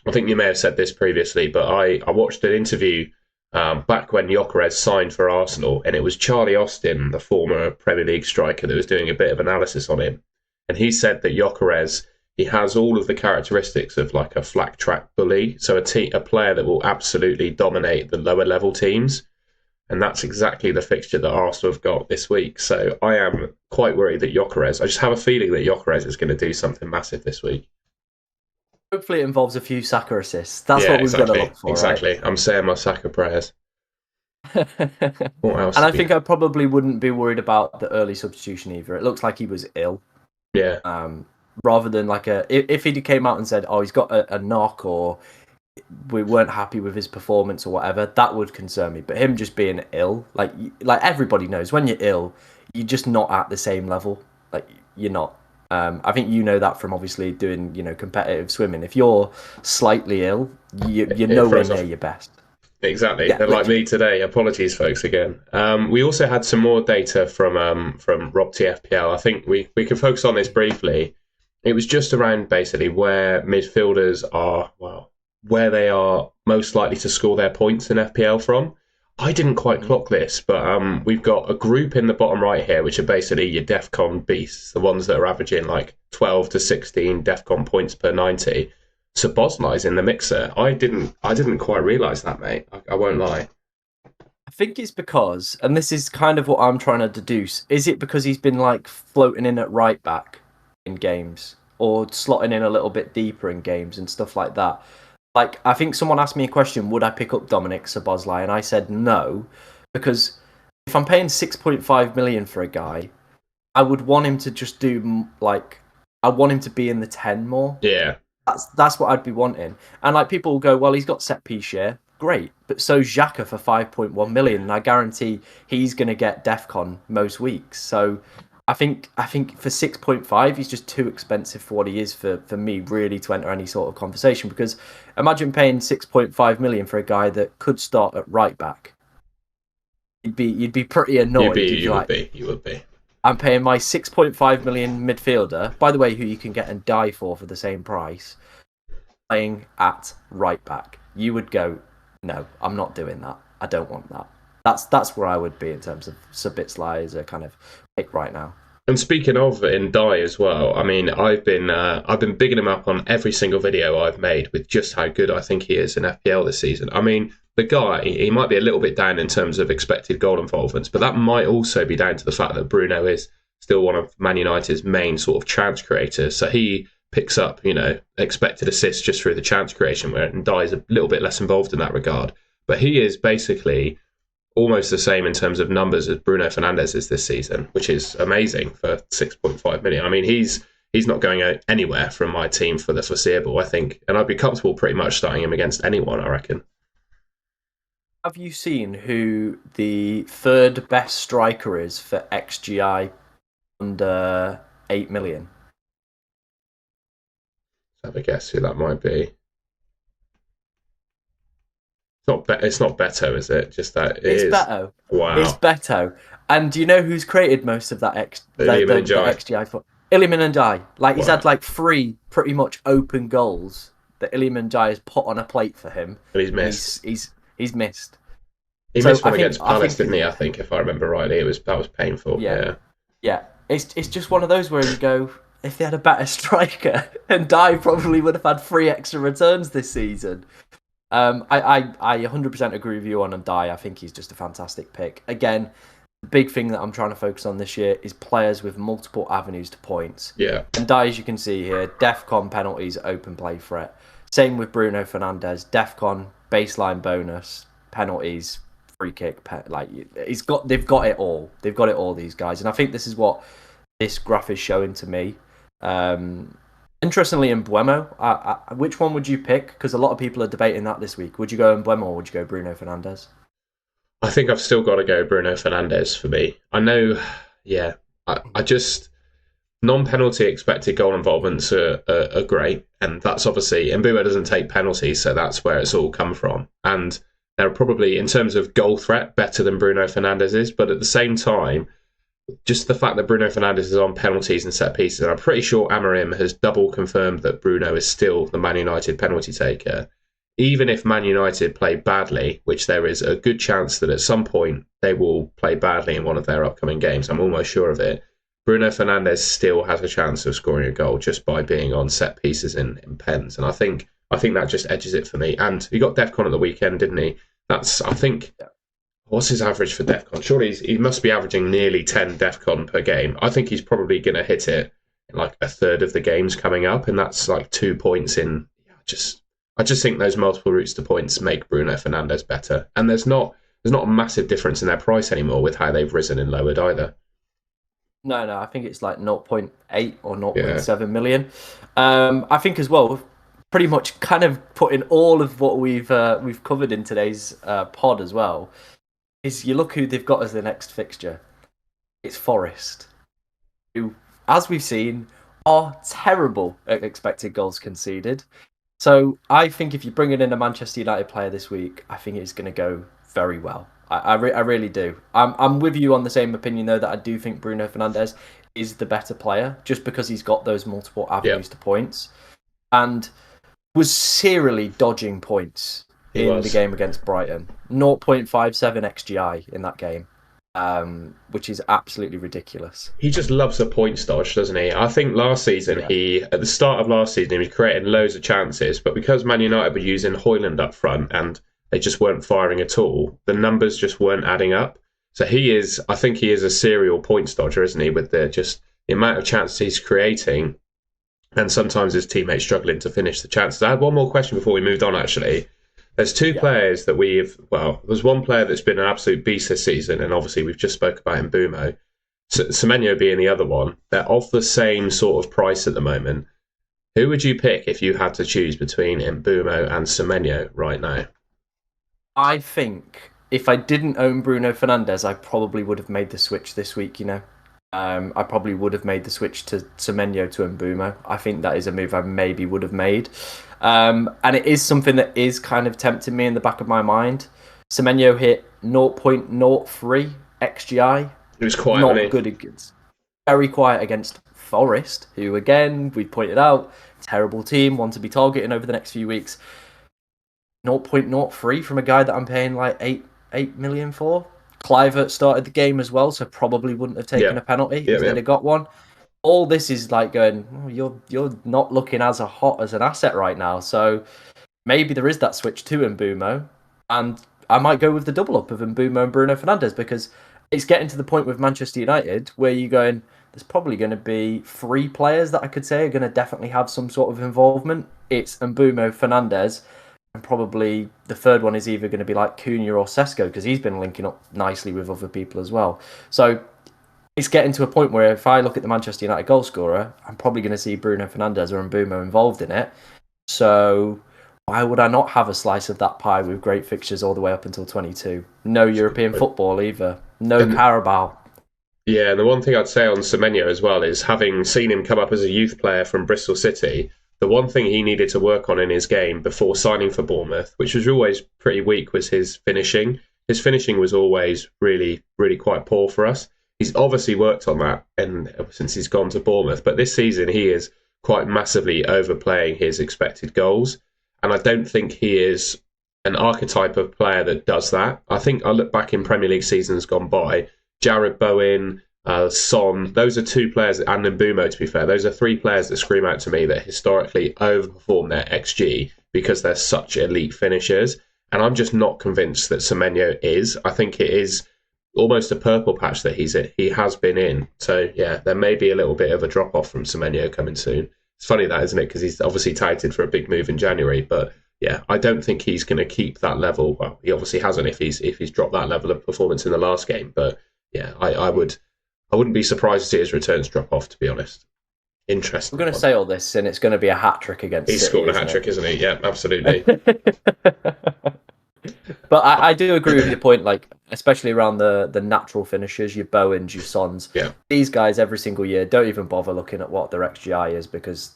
you may have said this previously, but I watched an interview back when Gyökeres signed for Arsenal, and it was Charlie Austin, the former Premier League striker, that was doing a bit of analysis on him, and he said that Gyökeres, he has all of the characteristics of like a flat track bully, so a player that will absolutely dominate the lower level teams, and that's exactly the fixture that Arsenal have got this week. So I am quite worried that Gyökeres, I just have a feeling that Gyökeres is going to do something massive this week. Hopefully it involves a few Saka assists. That's what we've got to look for. Exactly. Right? I'm saying my Saka prayers. What else? And I think I probably wouldn't be worried about the early substitution either. It looks like he was ill. Yeah. Rather than like if he came out and said, he's got a knock, or we weren't happy with his performance or whatever, that would concern me. But him just being ill, like everybody knows, when you're ill, you're just not at the same level. Like, you're not. I think you know that from obviously doing, competitive swimming. If you're slightly ill, you're nowhere near your best. Exactly. Yeah, they're like me today. Apologies, folks, again. We also had some more data from Rob TFPL. I think we can focus on this briefly. It was just around basically where midfielders are, where they are most likely to score their points in FPL from. I didn't quite clock this, but we've got a group in the bottom right here, which are basically your DEFCON beasts, the ones that are averaging like 12 to 16 DEFCON points per 90. So Boslai's in the mixer. I didn't quite realise that, mate. I won't lie. I think it's because, and this is kind of what I'm trying to deduce, is it because he's been like floating in at right back in games, or slotting in a little bit deeper in games and stuff like that? Like, I think someone asked me a question, would I pick up Dominic Szoboszlai? And I said no, because if I'm paying 6.5 million for a guy, I would want him to just do, like, I want him to be in the 10 more. Yeah. That's what I'd be wanting. And, like, people will go, well, he's got set piece share. great. But so Xhaka for 5.1 million, and I guarantee he's going to get DEFCON most weeks. So I think for 6.5, he's just too expensive for what he is for me really to enter any sort of conversation. Because imagine paying 6.5 million for a guy that could start at right back. You'd be pretty annoyed. You would be. I'm paying my 6.5 million midfielder, by the way, who you can get and die for the same price, playing at right back. You would go, no, I'm not doing that. I don't want that. That's where I would be in terms of Sabitzer as a kind of pick right now. And speaking of Ndai as well, I mean, I've been bigging him up on every single video I've made with just how good I think he is in FPL this season. I mean, the guy, he might be a little bit down in terms of expected goal involvements, but that might also be down to the fact that Bruno is still one of Man United's main sort of chance creators. So he picks up, expected assists just through the chance creation, where Ndai is a little bit less involved in that regard. But he is basically almost the same in terms of numbers as Bruno Fernandes is this season, which is amazing for 6.5 million. I mean, he's not going anywhere from my team for the foreseeable, I think, and I'd be comfortable pretty much starting him against anyone, I reckon. Have you seen who the third best striker is for XGI under 8 million? Have a guess who that might be. It's not Beto, is it? Just that it's Beto. Wow. It's Beto. And do you know who's created most of that XGI for? Iliman Ndiaye. He's had 3 pretty much open goals that Iliman Ndiaye has put on a plate for him. But he's missed. He's missed. He missed one against Palace, didn't he? I think, if I remember rightly, that was painful. Yeah. It's just one of those where you go, if they had a better striker, Ndiaye probably would have had 3 extra returns this season. I 100% agree with you on Ndiaye. I think he's just a fantastic pick. Again, the big thing that I'm trying to focus on this year is players with multiple avenues to points. Yeah. Ndiaye, as you can see here, DEFCON penalties, open play threat. Same with Bruno Fernandes, DEFCON baseline bonus, penalties, free kick. They've got it all. They've got it all, these guys, and I think this is what this graph is showing to me. Interestingly, in Mbeumo, which one would you pick? Because a lot of people are debating that this week. Would you go in Mbeumo or would you go Bruno Fernandes? I think I've still got to go Bruno Fernandes for me. I know, I just... non-penalty expected goal involvements are great, and that's obviously... Mbeumo doesn't take penalties, so that's where it's all come from. And they're probably, in terms of goal threat, better than Bruno Fernandes is, but at the same time, just the fact that Bruno Fernandes is on penalties and set pieces, and I'm pretty sure Amorim has double confirmed that Bruno is still the Man United penalty taker. Even if Man United play badly, which there is a good chance that at some point they will play badly in one of their upcoming games, I'm almost sure of it, Bruno Fernandes still has a chance of scoring a goal just by being on set pieces in pens. And I think that just edges it for me. And he got DEFCON at the weekend, didn't he? What's his average for DEFCON? Surely he must be averaging nearly 10 DEFCON per game. I think he's probably going to hit it in a third of the games coming up, and that's 2 points in. I just think those multiple routes to points make Bruno Fernandes better, and there's not a massive difference in their price anymore with how they've risen and lowered either. No, I think it's 0.8 or 0.7 million. I think as well, pretty much kind of putting all of what we've covered in today's pod as well, is you look who they've got as the next fixture. It's Forest, who, as we've seen, are terrible at expected goals conceded. So I think if you're bringing in a Manchester United player this week, I think it's going to go very well. I really do. I'm with you on the same opinion, though, that I do think Bruno Fernandes is the better player, just because he's got those multiple avenues to points, and was serially dodging points in the game against Brighton. 0.57 XGI in that game, which is absolutely ridiculous. He just loves a points dodge, doesn't he? I think last season, at the start of last season, he was creating loads of chances, but because Man United were using Højlund up front and they just weren't firing at all, the numbers just weren't adding up. So I think he is a serial points dodger, isn't he? With the amount of chances he's creating, and sometimes his teammates struggling to finish the chances. I had one more question before we moved on, actually. There's two players that there's one player that's been an absolute beast this season, and obviously we've just spoke about Mbeumo. Semenyo being the other one. They're of the same sort of price at the moment. Who would you pick if you had to choose between Mbeumo and Semenyo right now? I think if I didn't own Bruno Fernandes, I probably would have made the switch this week. I probably would have made the switch to Semenyo to Mbumo. I think that is a move I maybe would have made, and it is something that is kind of tempting me in the back of my mind. Semenyo hit 0.03 xGI. It was quiet, Not wasn't he? good against. Very quiet against Forest, who again we pointed out terrible team, want to be targeting over the next few weeks. 0.03 from a guy that I'm paying like 8 million for. Clivert started the game as well, so probably wouldn't have taken a penalty if they'd have got one. All this is like going, you're not looking as hot as an asset right now, so maybe there is that switch to Mbumo, and I might go with the double up of Mbumo and Bruno Fernandes, because it's getting to the point with Manchester United where you're going, there's probably going to be 3 players that I could say are going to definitely have some sort of involvement. It's Mbumo, Fernandes, and probably the third one is either going to be like Cunha or Sesko, because he's been linking up nicely with other people as well. So it's getting to a point where if I look at the Manchester United goal scorer, I'm probably going to see Bruno Fernandes or Mbumo involved in it. So why would I not have a slice of that pie with great fixtures all the way up until 22? No European football either. No Carabao. Yeah, and the one thing I'd say on Semenyo as well is, having seen him come up as a youth player from Bristol City, the one thing he needed to work on in his game before signing for Bournemouth, which was always pretty weak, was his finishing. His finishing was always really, really quite poor for us. He's obviously worked on that since he's gone to Bournemouth, but this season he is quite massively overplaying his expected goals. And I don't think he is an archetype of player that does that. I think I look back in Premier League seasons gone by, Jared Bowen, Son, those are 2 players, and Mbumo, to be fair, those are 3 players that scream out to me that historically overperform their XG because they're such elite finishers. And I'm just not convinced that Semenyo is. I think it is almost a purple patch that he has been in. So, yeah, there may be a little bit of a drop-off from Semenyo coming soon. It's funny that, isn't it? Because he's obviously touted for a big move in January. But, yeah, I don't think he's going to keep that level. Well, he obviously hasn't if he's dropped that level of performance in the last game. But, yeah, I wouldn't be surprised to see his returns drop off, to be honest. Interesting. We're going to say all this, and it's going to be a hat-trick against He's City, scored a hat-trick, isn't he? Yeah, absolutely. But I do agree with your point, like, especially around the natural finishers, your Bowens, your Sons. Yeah. These guys every single year don't even bother looking at what their XGI is, because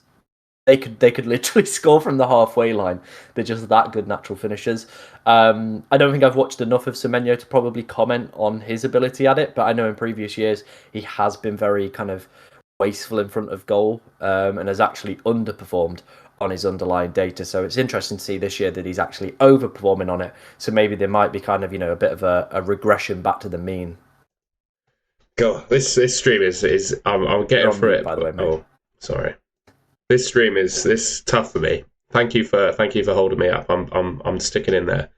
they could literally score from the halfway line. They're just that good natural finishers. I don't think I've watched enough of Semenyo to probably comment on his ability at it, but I know in previous years he has been very kind of wasteful in front of goal, and has actually underperformed on his underlying data. So it's interesting to see this year that he's actually overperforming on it. So maybe there might be kind of, a bit of a regression back to the mean. God, this stream is I'm getting through it. By the way, mate. Oh, sorry. This stream is tough for me. Thank you for holding me up. I'm sticking in there.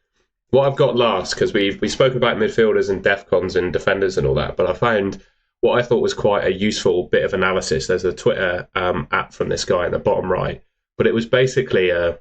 What I've got last, because we spoke about midfielders and defcons and defenders and all that, but I found what I thought was quite a useful bit of analysis. There's a Twitter app from this guy in the bottom right, but it was basically an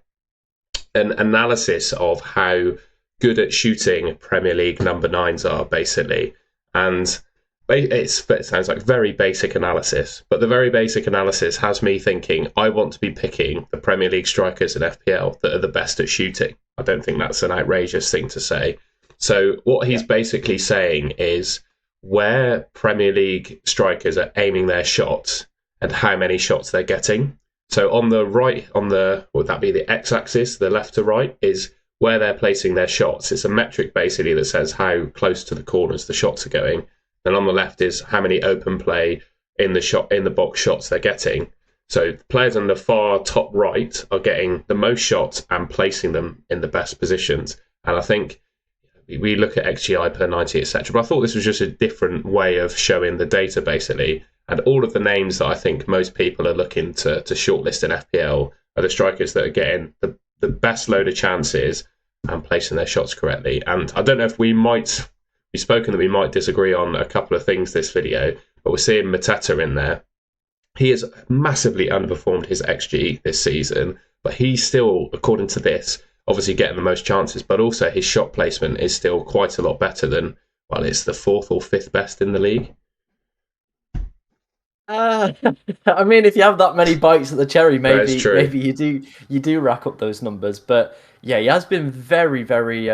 analysis of how good at shooting Premier League number 9s are, basically. And it sounds like very basic analysis, but the very basic analysis has me thinking I want to be picking the Premier League strikers in FPL that are the best at shooting. I don't think that's an outrageous thing to say. So what he's basically saying is where Premier League strikers are aiming their shots and how many shots they're getting. So on the right, would that be the x-axis, the left to right, is where they're placing their shots. It's a metric basically that says how close to the corners the shots are going. And on the left is how many open play in the box shots they're getting. So players on the far top right are getting the most shots and placing them in the best positions. And I think we look at XGI per 90, etc. But I thought this was just a different way of showing the data, basically. And all of the names that I think most people are looking to shortlist in FPL are the strikers that are getting the best load of chances and placing their shots correctly. And I don't know if we've spoken that we might disagree on a couple of things this video, but we're seeing Mateta in there. He has massively underperformed his XG this season, but he's still, according to this, obviously getting the most chances, but also his shot placement is still quite a lot better than, well, it's the 4th or 5th best in the league. I mean, if you have that many bites at the cherry, maybe you do rack up those numbers. But yeah, he has been very, very,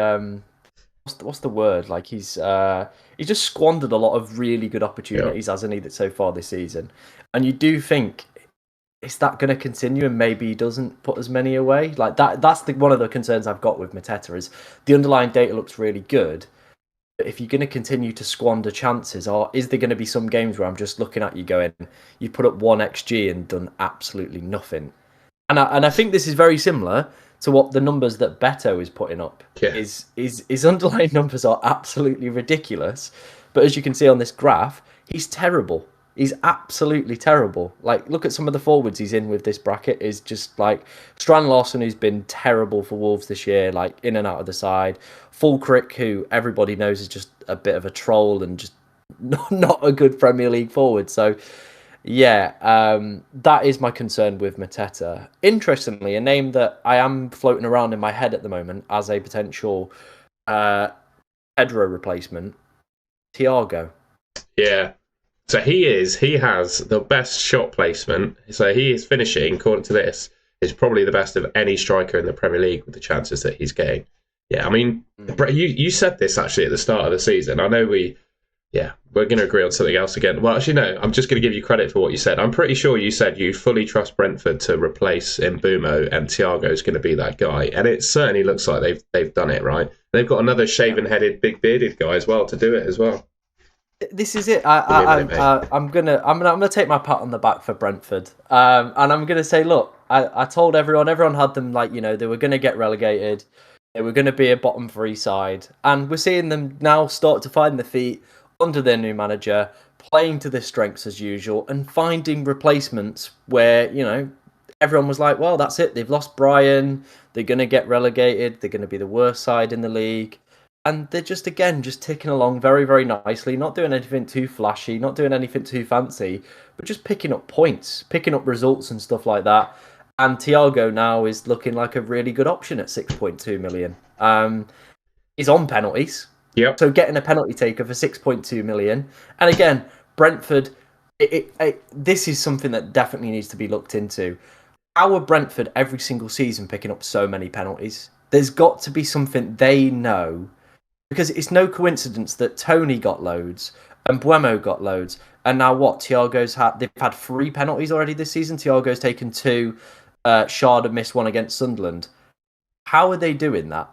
what's the word? Like he's just squandered a lot of really good Yeah. opportunities, hasn't he, that so far this season? And you do think, is that going to continue? And maybe he doesn't put as many away. Like that's one of the concerns I've got with Mateta is the underlying data looks really good. But if you're going to continue to squander chances, or is there going to be some games where I'm just looking at you going, you put up 1 XG and done absolutely nothing? And I think this is very similar to what the numbers that Beto is putting up. Yeah. His underlying numbers are absolutely ridiculous. But as you can see on this graph, he's terrible. He's absolutely terrible. Like, look at some of the forwards he's in with this bracket. Is just like Strand Larson, who's been terrible for Wolves this year, like in and out of the side. Fulcrick, who everybody knows is just a bit of a troll and just not a good Premier League forward. So, yeah, that is my concern with Mateta. Interestingly, a name that I am floating around in my head at the moment as a potential Pedro replacement, Thiago. Yeah. So he has the best shot placement. So he is finishing, according to this, is probably the best of any striker in the Premier League with the chances that he's getting. Yeah, I mean, you said this actually at the start of the season. I know we're going to agree on something else again. Well, actually, no, I'm just going to give you credit for what you said. I'm pretty sure you said you fully trust Brentford to replace Mbumo and Thiago's going to be that guy. And it certainly looks like they've done it, right? They've got another shaven-headed, big-bearded guy as well to do it as well. This is it. I'm gonna take my pat on the back for Brentford, and I'm gonna say, look, I told everyone had them like they were gonna get relegated, they were gonna be a bottom three side, and we're seeing them now start to find their feet under their new manager, playing to their strengths as usual, and finding replacements where everyone was like, well, that's it. They've lost Brian. They're gonna get relegated. They're gonna be the worst side in the league. And they're just ticking along very, very nicely, not doing anything too flashy, not doing anything too fancy, but just picking up points, picking up results and stuff like that. And Thiago now is looking like a really good option at 6.2 million. He's on penalties. Yep. So getting a penalty taker for 6.2 million. And again, Brentford, this is something that definitely needs to be looked into. How are Brentford every single season picking up so many penalties? There's got to be something they know. Because it's no coincidence that Tony got loads and Buemo got loads. And now what? They've had 3 penalties already this season. Thiago's taken 2. Shard missed 1 against Sunderland. How are they doing that?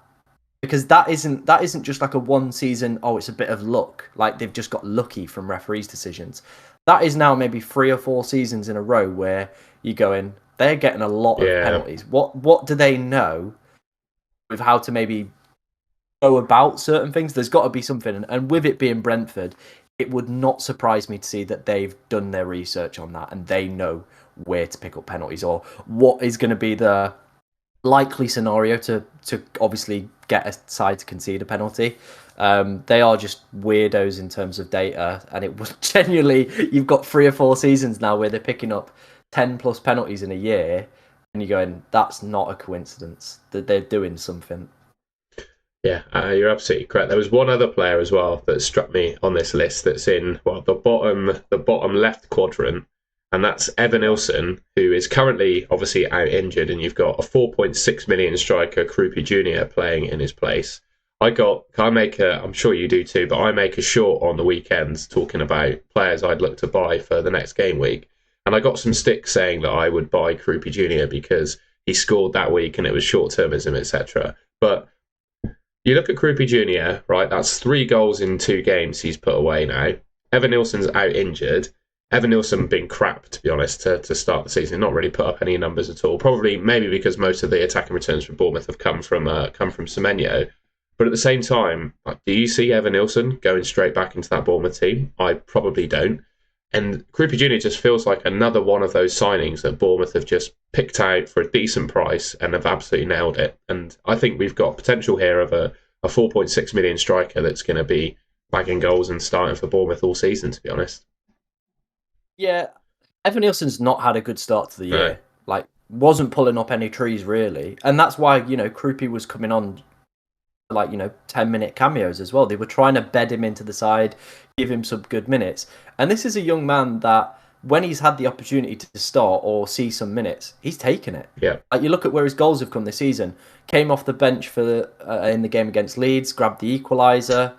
Because that isn't just like a one season, it's a bit of luck. Like they've just got lucky from referees' decisions. That is now maybe 3 or 4 seasons in a row where you go in, they're getting a lot of penalties. What do they know with how to maybe go about certain things? There's got to be something, and with it being Brentford, it would not surprise me to see that they've done their research on that and they know where to pick up penalties or what is going to be the likely scenario to obviously get a side to concede a penalty. They are just weirdos in terms of data, and it was genuinely, you've got 3 or 4 seasons now where they're picking up 10 plus penalties in a year, and you're going, that's not a coincidence, that they're doing something. Yeah, you're absolutely correct. There was one other player as well that struck me on this list that's in the bottom left quadrant, and that's Evan Nilsson, who is currently obviously out injured, and you've got a 4.6 million striker, Krupi Jr., playing in his place. I'm sure you do too, but I make a short on the weekends talking about players I'd look to buy for the next game week. And I got some sticks saying that I would buy Krupi Jr. because he scored that week and it was short-termism, etc. But you look at Krupi Jr., right, that's 3 goals in 2 games he's put away now. Evan Nilsson's out injured. Evan Nilsson been crap, to be honest, to start the season. Not really put up any numbers at all. Maybe because most of the attacking returns from Bournemouth have come from Semenyo. But at the same time, do you see Evan Nilsson going straight back into that Bournemouth team? I probably don't. And Krupi Jr. just feels like another one of those signings that Bournemouth have just picked out for a decent price and have absolutely nailed it. And I think we've got potential here of a 4.6 million striker that's going to be bagging goals and starting for Bournemouth all season, to be honest. Yeah, Evan Nilsson's not had a good start to the year. No. Like, wasn't pulling up any trees, really. And that's why, Krupi was coming on 10-minute cameos as well. They were trying to bed him into the side, give him some good minutes. And this is a young man that when he's had the opportunity to start or see some minutes, he's taken it. Yeah. Like, you look at where his goals have come this season. Came off the bench for in the game against Leeds, grabbed the equaliser.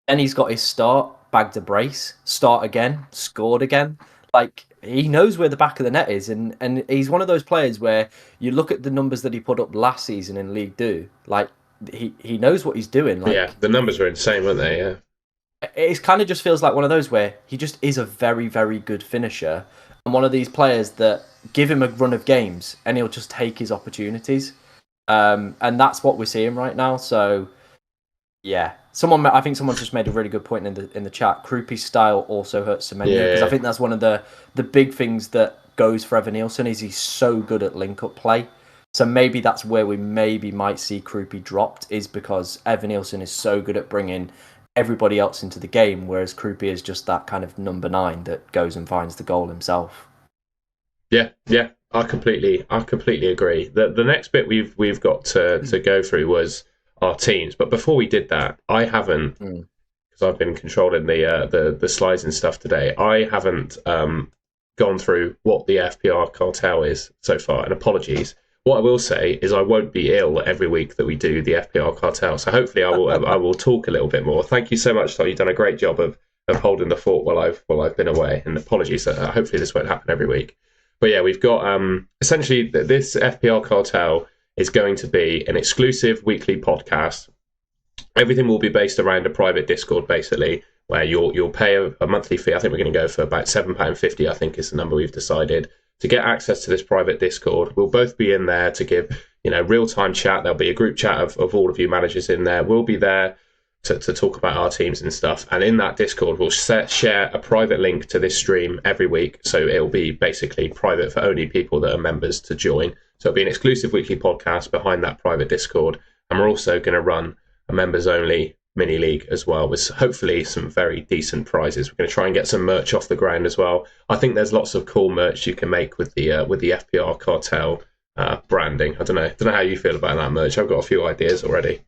Then he's got his start, bagged a brace, start again, scored again. Like, he knows where the back of the net is, and he's one of those players where you look at the numbers that he put up last season in League Two, like, he knows what he's doing. Like, yeah, the numbers are insane, weren't they? Yeah. It kind of just feels like one of those where he just is a very, very good finisher, and one of these players that give him a run of games and he'll just take his opportunities. And that's what we're seeing right now. So, yeah, I think someone just made a really good point in the chat. Krupi's style also hurts Semenyo, because I think that's one of the big things that goes for Evan Nielsen is he's so good at link-up play. So maybe that's where we might see Krupi dropped, is because Evan Nielsen is so good at bringing everybody else into the game, whereas Krupi is just that kind of number 9 that goes and finds the goal himself. Yeah, I completely agree. The next bit we've got to go through was our teams, but before we did that, I haven't, because I've been controlling the slides and stuff today. I haven't gone through what the FPL Cartel is so far, and apologies. What I will say is I won't be ill every week that we do the FPL Cartel, so hopefully I will talk a little bit more. Thank you so much, Tom. You've done a great job of holding the fort while I've been away, and apologies. Hopefully this won't happen every week. But yeah, we've got essentially this FPL Cartel is going to be an exclusive weekly podcast. Everything will be based around a private Discord, basically, where you'll pay a monthly fee. I think we're going to go for about £7.50, I think is the number we've decided, to get access to this private Discord. We'll both be in there to give, real-time chat. There'll be a group chat of all of you managers in there. We'll be there to talk about our teams and stuff. And in that Discord, we'll share a private link to this stream every week. So it'll be basically private for only people that are members to join. So it'll be an exclusive weekly podcast behind that private Discord. And we're also going to run a members-only mini league as well, with hopefully some very decent prizes. We're going to try and get some merch off the ground as well. I think there's lots of cool merch you can make with the FPR Cartel branding. I don't know how you feel about that merch. I've got a few ideas already.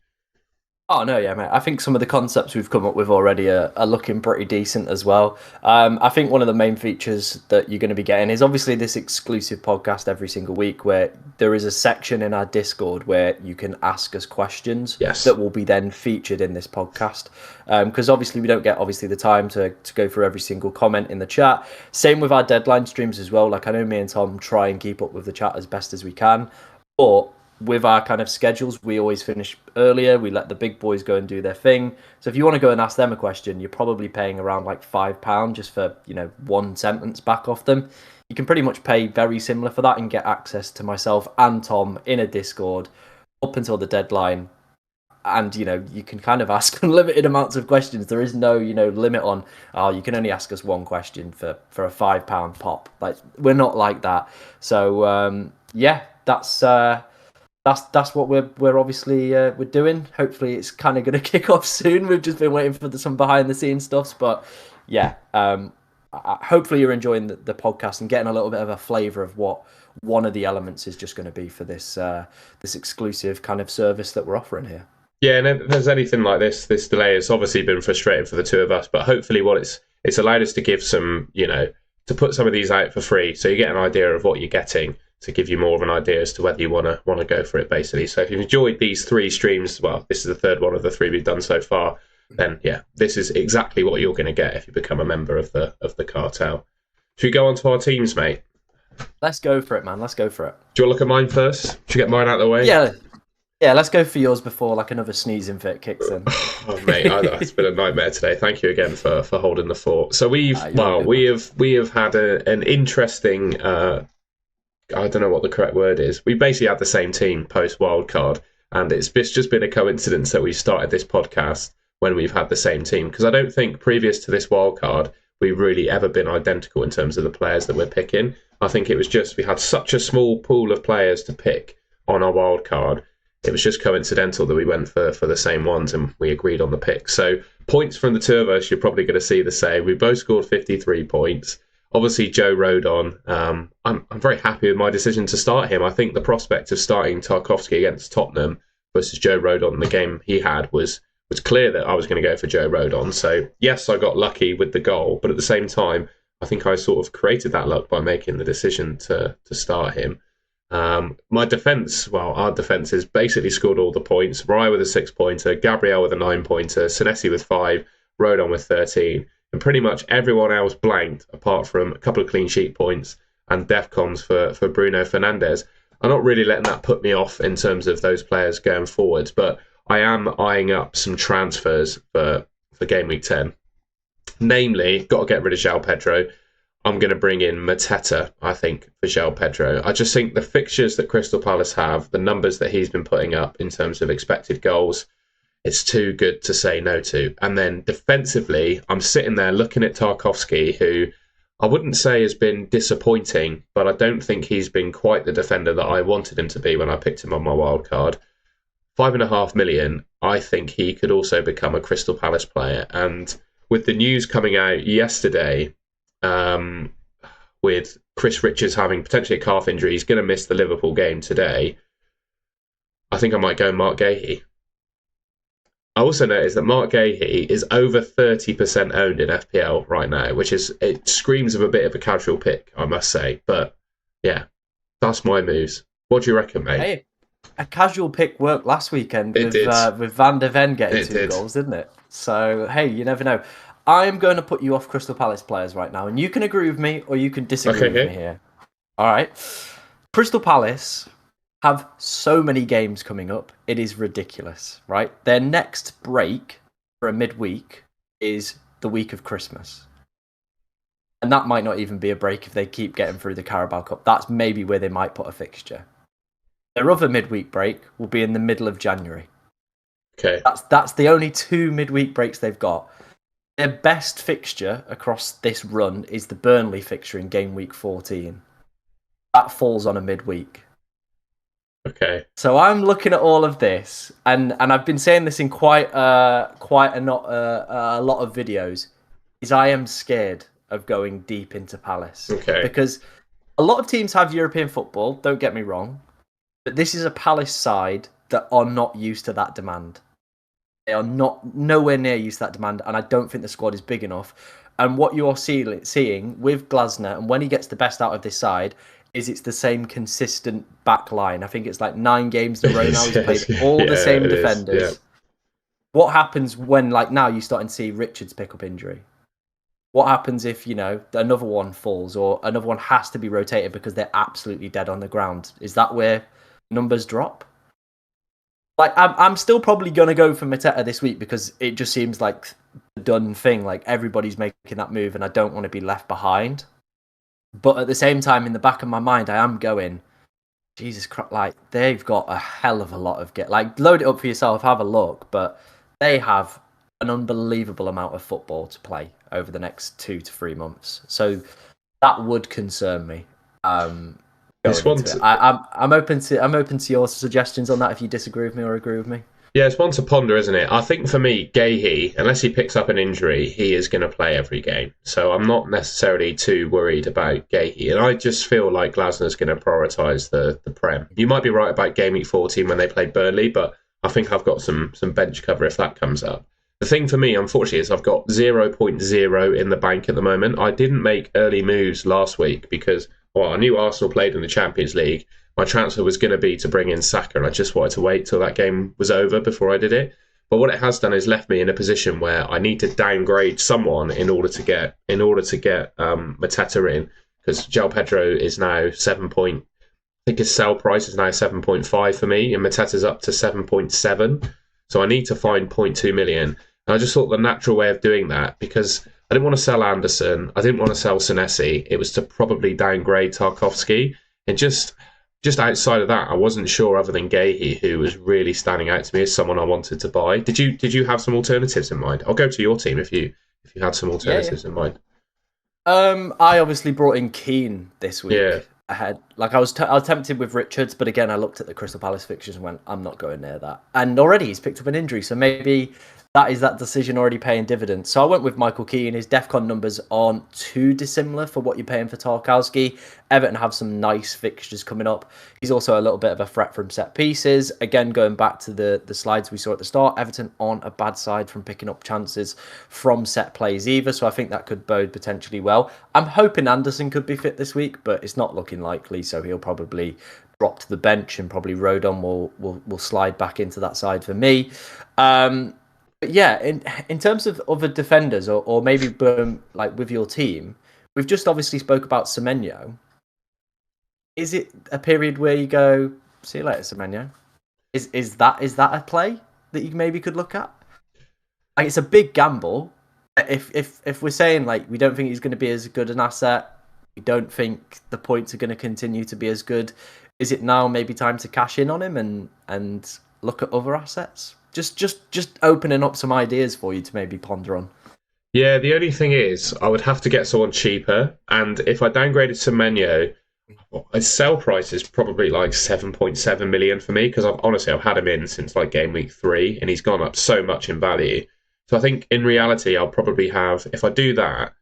Oh, no, yeah, mate. I think some of the concepts we've come up with already are looking pretty decent as well. I think one of the main features that you're going to be getting is obviously this exclusive podcast every single week, where there is a section in our Discord where you can ask us questions that will be then featured in this podcast. Because obviously we don't get the time to go through every single comment in the chat. Same with our deadline streams as well. Like, I know me and Tom try and keep up with the chat as best as we can, but with our kind of schedules, we always finish earlier. We let the big boys go and do their thing. So if you want to go and ask them a question, you're probably paying around like £5 just for, one sentence back off them. You can pretty much pay very similar for that and get access to myself and Tom in a Discord up until the deadline. And, you can kind of ask unlimited amounts of questions. There is no, limit on, you can only ask us one question for a £5 pop. Like, we're not like that. So, that's what we're obviously we're doing. Hopefully it's kind of going to kick off soon. We've just been waiting for some behind the scenes stuff, but yeah, hopefully you're enjoying the podcast and getting a little bit of a flavour of what one of the elements is just going to be for this exclusive kind of service that we're offering here. Yeah, and if there's anything like this delay has obviously been frustrating for the two of us, but hopefully what it's allowed us to give some, to put some of these out for free, so you get an idea of what you're getting, to give you more of an idea as to whether you want to go for it, basically. So if you've enjoyed these 3 streams, well, this is the third one of the 3 we've done so far, then yeah, this is exactly what you're going to get if you become a member of the cartel. Should we go on to our teams, mate? Let's go for it, man. Let's go for it. Do you want to look at mine first? Should we get mine out of the way? Yeah, let's go for yours before like another sneezing fit kicks in. Oh, mate, it's been a nightmare today. Thank you again for holding the fort. So we have had an interesting. I don't know what the correct word is. We basically had the same team post wildcard, and it's just been a coincidence that we started this podcast when we've had the same team, because I don't think previous to this wildcard we've really ever been identical in terms of the players that we're picking. I think it was just we had such a small pool of players to pick on our wildcard. It was just coincidental that we went for the same ones and we agreed on the picks. So points from the two of us, you're probably going to see the same. We both scored 53 points. Obviously, Joe Rodon, I'm very happy with my decision to start him. I think the prospect of starting Tarkowski against Tottenham versus Joe Rodon, the game he had, was clear that I was going to go for Joe Rodon. So, yes, I got lucky with the goal, but at the same time, I think I sort of created that luck by making the decision to start him. My defence, well, our defence has basically scored all the points. Raya with a 6-pointer, Gabriel with a 9-pointer, Senesi with 5, Rodon with 13, and pretty much everyone else blanked apart from a couple of clean sheet points and defcons for Bruno Fernandes. I'm not really letting that put me off in terms of those players going forwards, but I am eyeing up some transfers for Game Week 10. Namely, got to get rid of João Pedro. I'm going to bring in Mateta, I think, for João Pedro. I just think the fixtures that Crystal Palace have, the numbers that he's been putting up in terms of expected goals, it's too good to say no to. And then defensively, I'm sitting there looking at Tarkowski, who I wouldn't say has been disappointing, but I don't think he's been quite the defender that I wanted him to be when I picked him on my wild card. 5.5 million, I think he could also become a Crystal Palace player. And with the news coming out yesterday, with Chris Richards having potentially a calf injury, he's going to miss the Liverpool game today. I think I might go Mark Gahey. I also noticed that Mark Gahey is over 30% owned in FPL right now, which it screams of a bit of a casual pick, I must say. But yeah, that's my moves. What do you reckon, mate? Hey, a casual pick worked last weekend with Van der Ven getting two goals, didn't it? So hey, you never know. I'm going to put you off Crystal Palace players right now, and you can agree with me or you can disagree with me here. All right. Crystal Palace have so many games coming up. It is ridiculous, right? Their next break for a midweek is the week of Christmas. And that might not even be a break if they keep getting through the Carabao Cup. That's maybe where they might put a fixture. Their other midweek break will be in the middle of January. Okay. That's the only 2 midweek breaks they've got. Their best fixture across this run is the Burnley fixture in Game Week 14. That falls on a midweek. Okay. So I'm looking at all of this, and I've been saying this in quite a lot of videos, is I am scared of going deep into Palace. Okay. Because a lot of teams have European football, don't get me wrong, but this is a Palace side that are not used to that demand. They are nowhere near used to that demand, and I don't think the squad is big enough. And what you're seeing with Glasner, and when he gets the best out of this side, is it's the same consistent back line. I think it's like 9 games in a row now. He's played all the same defenders. Yeah. What happens when, like now, you starting to see Richards pick up injury? What happens if, another one falls or another one has to be rotated because they're absolutely dead on the ground? Is that where numbers drop? Like, I'm still probably going to go for Mateta this week because it just seems like the done thing. Like, everybody's making that move and I don't want to be left behind. But at the same time, in the back of my mind, I am going, Jesus Christ, like, they've got a hell of a lot of load it up for yourself, have a look. But they have an unbelievable amount of football to play over the next 2 to 3 months. So that would concern me. I'm open to your suggestions on that if you disagree with me or agree with me. Yeah, it's one to ponder, isn't it? I think for me, Gahey, unless he picks up an injury, he is going to play every game. So I'm not necessarily too worried about Gahey. And I just feel like Glasner's going to prioritise the Prem. You might be right about Game Week 14 when they play Burnley, but I think I've got some bench cover if that comes up. The thing for me, unfortunately, is I've got 0.0 in the bank at the moment. I didn't make early moves last week because, well, I knew Arsenal played in the Champions League. My transfer was going to be to bring in Saka, and I just wanted to wait till that game was over before I did it. But what it has done is left me in a position where I need to downgrade someone in order to get Mateta in, because João Pedro is now 7. I think his sell price is now 7.5 for me, and Mateta's up to 7.7. So I need to find 0.2 million. And I just thought the natural way of doing that, because I didn't want to sell Anderson, I didn't want to sell Senesi, it was to probably downgrade Tarkowski. And just outside of that, I wasn't sure, other than Gahey, who was really standing out to me as someone I wanted to buy. Did you have some alternatives in mind? I'll go to your team if you had some alternatives in mind. I obviously brought in Keane this week. Yeah. Ahead, like I was tempted with Richards, but again I looked at the Crystal Palace fixtures and went, I'm not going near that. And already he's picked up an injury, so maybe that is that decision already paying dividends. So I went with Michael Keane. His DEFCON numbers aren't too dissimilar for what you're paying for Tarkowski. Everton have some nice fixtures coming up. He's also a little bit of a threat from set pieces. Again, going back to the slides we saw at the start, Everton aren't a bad side from picking up chances from set plays either. So I think that could bode potentially well. I'm hoping Anderson could be fit this week, but it's not looking likely. So he'll probably drop to the bench, and probably Rodon will slide back into that side for me. But yeah, in terms of other defenders, or maybe like with your team, we've just obviously spoke about Semenyo. Is it a period where you go, see you later, Semenyo? Is that a play that you maybe could look at? Like, it's a big gamble. If we're saying like we don't think he's going to be as good an asset, we don't think the points are going to continue to be as good, is it now maybe time to cash in on him and look at other assets? Just opening up some ideas for you to maybe ponder on. Yeah, the only thing is, I would have to get someone cheaper, and if I downgraded Semenyo, his sell price is probably like 7.7 million for me, because I've had him in since like game week 3, and he's gone up so much in value. So I think in reality, I'll probably have, if I do that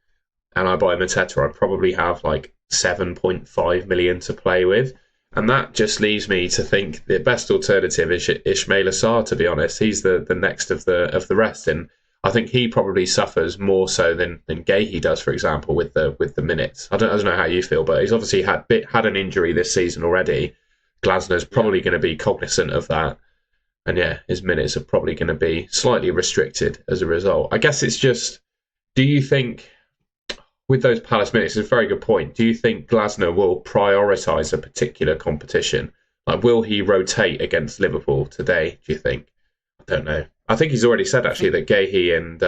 and I buy Mateta, I'd probably have like 7.5 million to play with. And that just leaves me to think the best alternative is Ismail Assar, to be honest. He's the next of the rest. And I think he probably suffers more so than Gahey does, for example, with the minutes. I don't know how you feel, but he's obviously had an injury this season already. Glasner's probably going to be cognizant of that. And yeah, his minutes are probably going to be slightly restricted as a result. I guess it's just, do you think, with those Palace minutes, it's a very good point. Do you think Glasner will prioritise a particular competition? Like, will he rotate against Liverpool today, do you think? I don't know. I think he's already said, actually, that Gahey and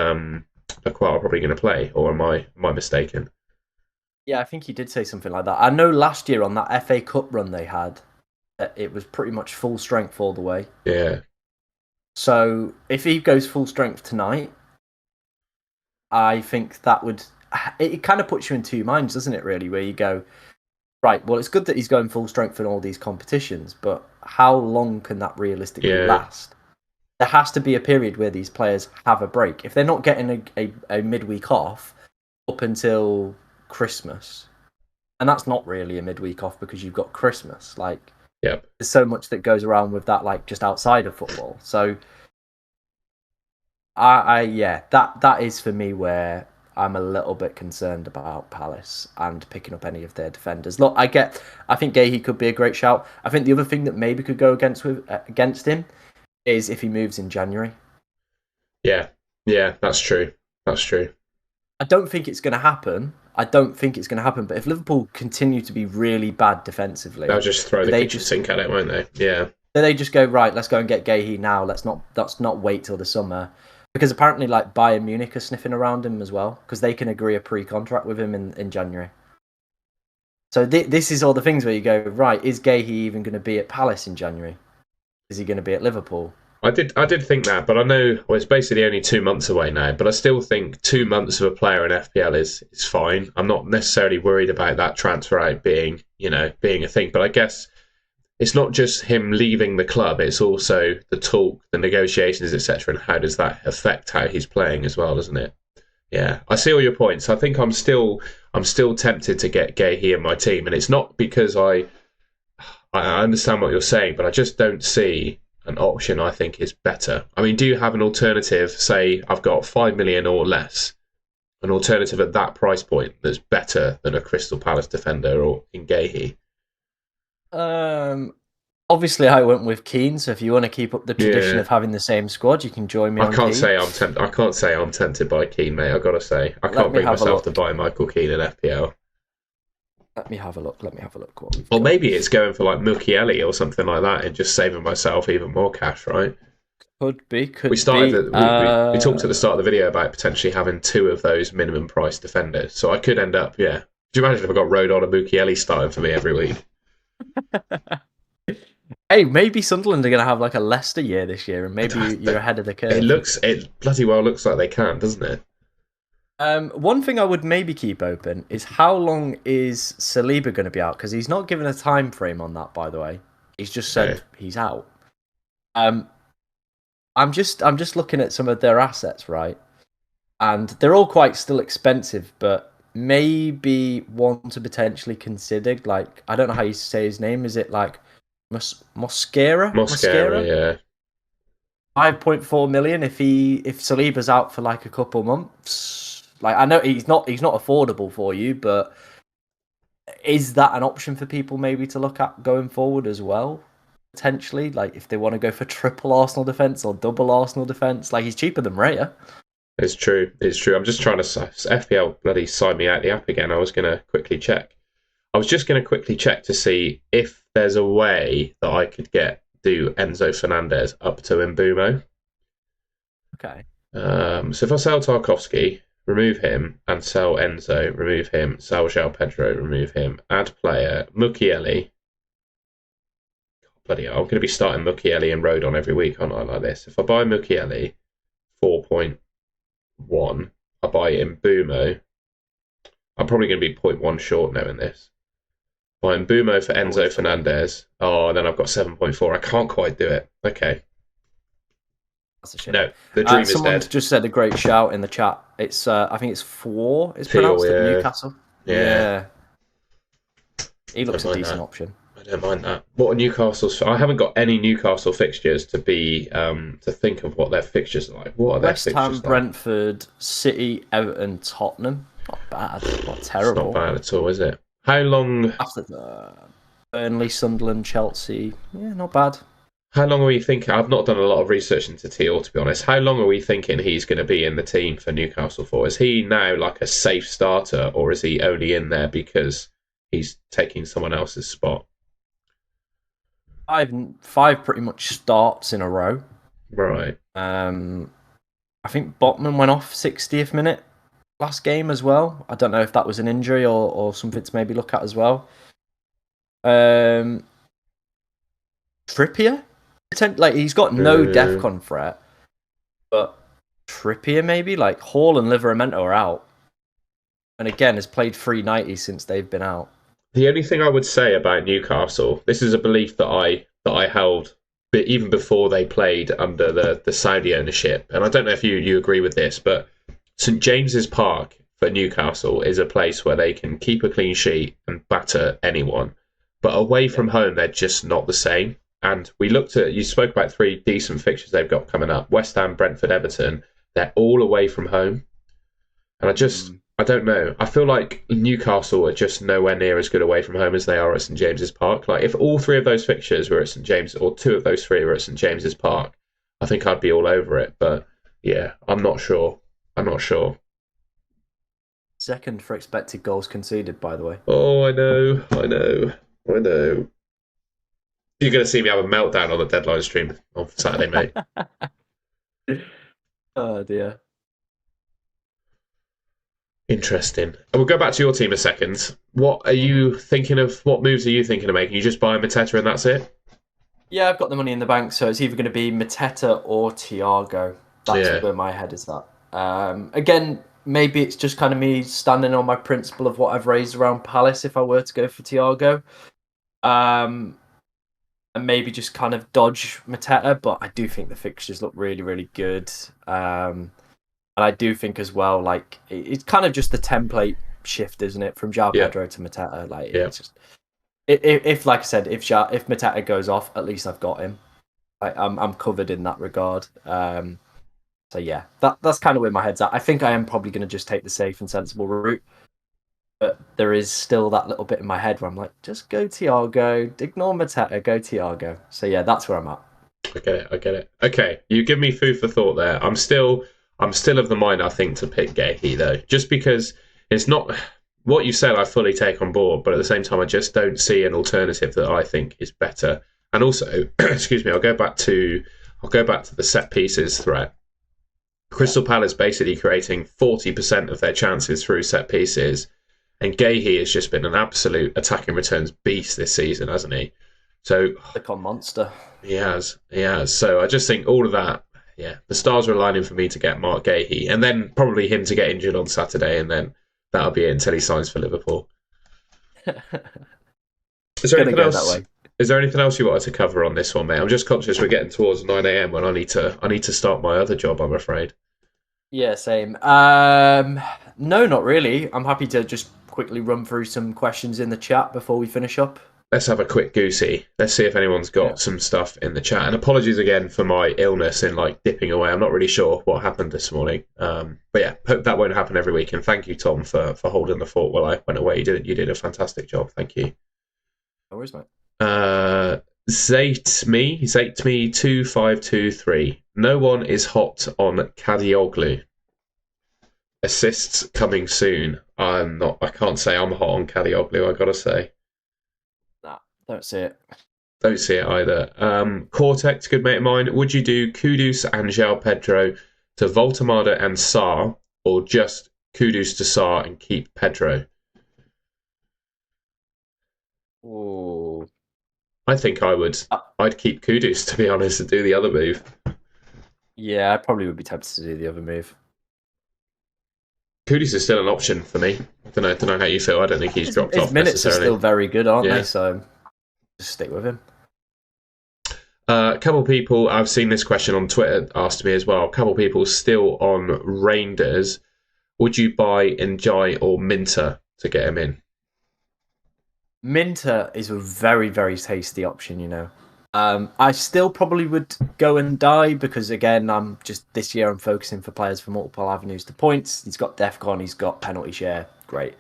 Lacroix are probably going to play, or am I mistaken? Yeah, I think he did say something like that. I know last year on that FA Cup run they had, it was pretty much full strength all the way. Yeah. So if he goes full strength tonight, I think that would... It kind of puts you in two minds, doesn't it, really, where you go, right, well, it's good that he's going full strength in all these competitions, but how long can that realistically last? There has to be a period where these players have a break. If they're not getting a midweek off up until Christmas, and that's not really a midweek off because you've got Christmas, like, there's so much that goes around with that, like, just outside of football. So, that is for me where I'm a little bit concerned about Palace and picking up any of their defenders. Look, I think Gahey could be a great shout. I think the other thing that maybe could go against him is if he moves in January. Yeah, that's true. That's true. I don't think it's going to happen. But if Liverpool continue to be really bad defensively, they'll just throw the kitchen sink at it, won't they? Yeah. They just go, right, let's go and get Gahey now. Let's not wait till the summer. Because apparently, like, Bayern Munich are sniffing around him as well, because they can agree a pre-contract with him in January. So this is all the things where you go, right, is Gahey even going to be at Palace in January? Is he going to be at Liverpool? I did think that, but I know, well, it's basically only 2 months away now, but I still think 2 months of a player in FPL is fine. I'm not necessarily worried about that transfer out being a thing, but I guess it's not just him leaving the club, it's also the talk, the negotiations, etc., and how does that affect how he's playing as well, doesn't it? Yeah, I see all your points. I think I'm still tempted to get Gahey in my team, and it's not because I understand what you're saying, but I just don't see an option I think is better. I mean, do you have an alternative, say I've got 5 million or less, an alternative at that price point that's better than a Crystal Palace defender or in Gahey? Obviously I went with Keane, so if you want to keep up the tradition of having the same squad, you can join me on Keane. I can't say I'm tempted by Keane, mate. I've got to say. I can't bring myself to buy Michael Keane in FPL. Let me have a look. Or maybe it's going for like Mukiele or something like that and just saving myself even more cash, right? Could be. We talked at the start of the video about potentially having 2 of those minimum price defenders. So I could end up, Do you imagine if I got Rodon and Mukiele starting for me every week? Hey, maybe Sunderland are going to have like a Leicester year this year, and maybe you're ahead of the curve. It bloody well looks like they can, doesn't it? One thing I would maybe keep open is how long is Saliba going to be out? Because he's not given a time frame on that, by the way. He's just said he's out. I'm just looking at some of their assets, right? And they're all quite still expensive, but maybe one to potentially consider. Like, I don't know how you say his name. Is it like Mosquera? Mascara, yeah. 5.4 million if Saliba's out for like a couple months. Like, I know he's not affordable for you, but is that an option for people maybe to look at going forward as well? Potentially, like if they want to go for triple Arsenal defense or double Arsenal defense, like he's cheaper than Raya. It's true. It's true. I'm just trying to FPL bloody sign me out the app again. I was going to quickly check. I was just going to quickly check to see if there's a way that I could do Enzo Fernandez up to Mbumo. Okay. So if I sell Tarkovsky, remove him, and sell Enzo, remove him, sell João Pedro, remove him, add player, Mukiele. Bloody hell, I'm going to be starting Mukiele and Rodon every week, aren't I, like this? If I buy Mukiele, 4.1, I buy Mbumo, I'm probably going to be 0.1 short knowing this. Buy Mbumo for Enzo Fernandez. Oh, and then I've got 7.4. I can't quite do it. Okay. That's a shame. No, the dream is someone dead. just said a great shout in the chat. It's I think it's 4. It's pronounced at Newcastle. Yeah. He looks a decent option. I don't mind that. What are Newcastle's? I haven't got any Newcastle fixtures to be to think of what their fixtures are like. What are their fixtures West Ham, like? Brentford, City, Everton, Tottenham. Not bad. Not terrible. It's not bad at all, is it? How long? After Burnley, Sunderland, Chelsea. Yeah, not bad. How long are we thinking? I've not done a lot of research into Teal, to be honest. How long are we thinking he's going to be in the team for Newcastle for? Is he now like a safe starter, or is he only in there because he's taking someone else's spot? Five pretty much starts in a row. Right. I think Botman went off 60th minute last game as well. I don't know if that was an injury or something to maybe look at as well. Trippier? Like, he's got no DEFCON threat, but Trippier maybe? Like, Hall and Livramento are out. And again, has played 390 since they've been out. The only thing I would say about Newcastle, this is a belief that I held even before they played under the Saudi ownership, and I don't know if you agree with this, but St James's Park for Newcastle is a place where they can keep a clean sheet and batter anyone, but away from home they're just not the same. And you spoke about 3 decent fixtures they've got coming up: West Ham, Brentford, Everton. They're all away from home, and I don't know. I feel like Newcastle are just nowhere near as good away from home as they are at St James's Park. Like, if all 3 of those fixtures were at St James, or 2 of those 3 were at St James's Park, I think I'd be all over it. But yeah, I'm not sure. Second for expected goals conceded, by the way. Oh, I know. You're going to see me have a meltdown on the deadline stream on Saturday, mate. Oh, dear. Interesting. And we'll go back to your team a second. What are you thinking of? What moves are you thinking of making? You just buy Mateta and that's it? Yeah, I've got the money in the bank, so it's either going to be Mateta or Thiago. That's where my head is at. Again, maybe it's just kind of me standing on my principle of what I've raised around Palace if I were to go for Thiago. And maybe just kind of dodge Mateta, but I do think the fixtures look really, really good. And I do think as well, like, it's kind of just the template shift, isn't it, from João Pedro to Mateta? Like, it's just, if like I said, if Mateta goes off, at least I've got him. I'm covered in that regard. So yeah, that's kind of where my head's at. I think I am probably going to just take the safe and sensible route. But there is still that little bit in my head where I'm like, just go Thiago, ignore Mateta, go Thiago. So yeah, that's where I'm at. I get it. Okay, you give me food for thought there. I'm still of the mind, I think, to pick Gehi though, just because it's not what you said. I fully take on board, but at the same time, I just don't see an alternative that I think is better. And also, excuse me, I'll go back to the set pieces threat. Crystal Palace basically creating 40% of their chances through set pieces. And Gehi has just been an absolute attacking returns beast this season, hasn't he? So, Icon monster. He has. So I just think all of that, the stars are aligning for me to get Mark Gehi, and then probably him to get injured on Saturday, and then that'll be it until he signs for Liverpool. Is there anything else? Is there anything else you wanted to cover on this one, mate? I'm just conscious we're getting towards 9 a.m. when I need to start my other job, I'm afraid. Yeah, same. No, not really. I'm happy to just quickly run through some questions in the chat before we finish up. Let's have a quick goosey. Let's see if anyone's got some stuff in the chat. And apologies again for my illness and like dipping away. I'm not really sure what happened this morning. But yeah, hope that won't happen every week. And thank you, Tom, for holding the fort while I went away. You did a fantastic job. Thank you. No worries, mate. Zateme 2523. No one is hot on Kadioglu. Assists coming soon. I can't say I'm hot on Kadioglu, I gotta say. Nah, don't see it. Don't see it either. Cortex, good mate of mine. Would you do Kudus and João Pedro to Voltamada and Sarr, or just Kudus to Sarr and keep Pedro? Ooh. I think I would. I'd keep Kudus, to be honest, and do the other move. Yeah, I probably would be tempted to do the other move. Kudus is still an option for me. I don't know how you feel. I don't think he's dropped off His minutes are still very good, aren't they? So just stick with him. A couple of people, I've seen this question on Twitter asked me as well. A couple of people still on Reinders. Would you buy Njai or Minter to get him in? Minter is a very, very tasty option, you know. I still probably would go and die because, again, this year I'm focusing for players for multiple avenues to points. He's got DEFCON, he's got penalty share, great.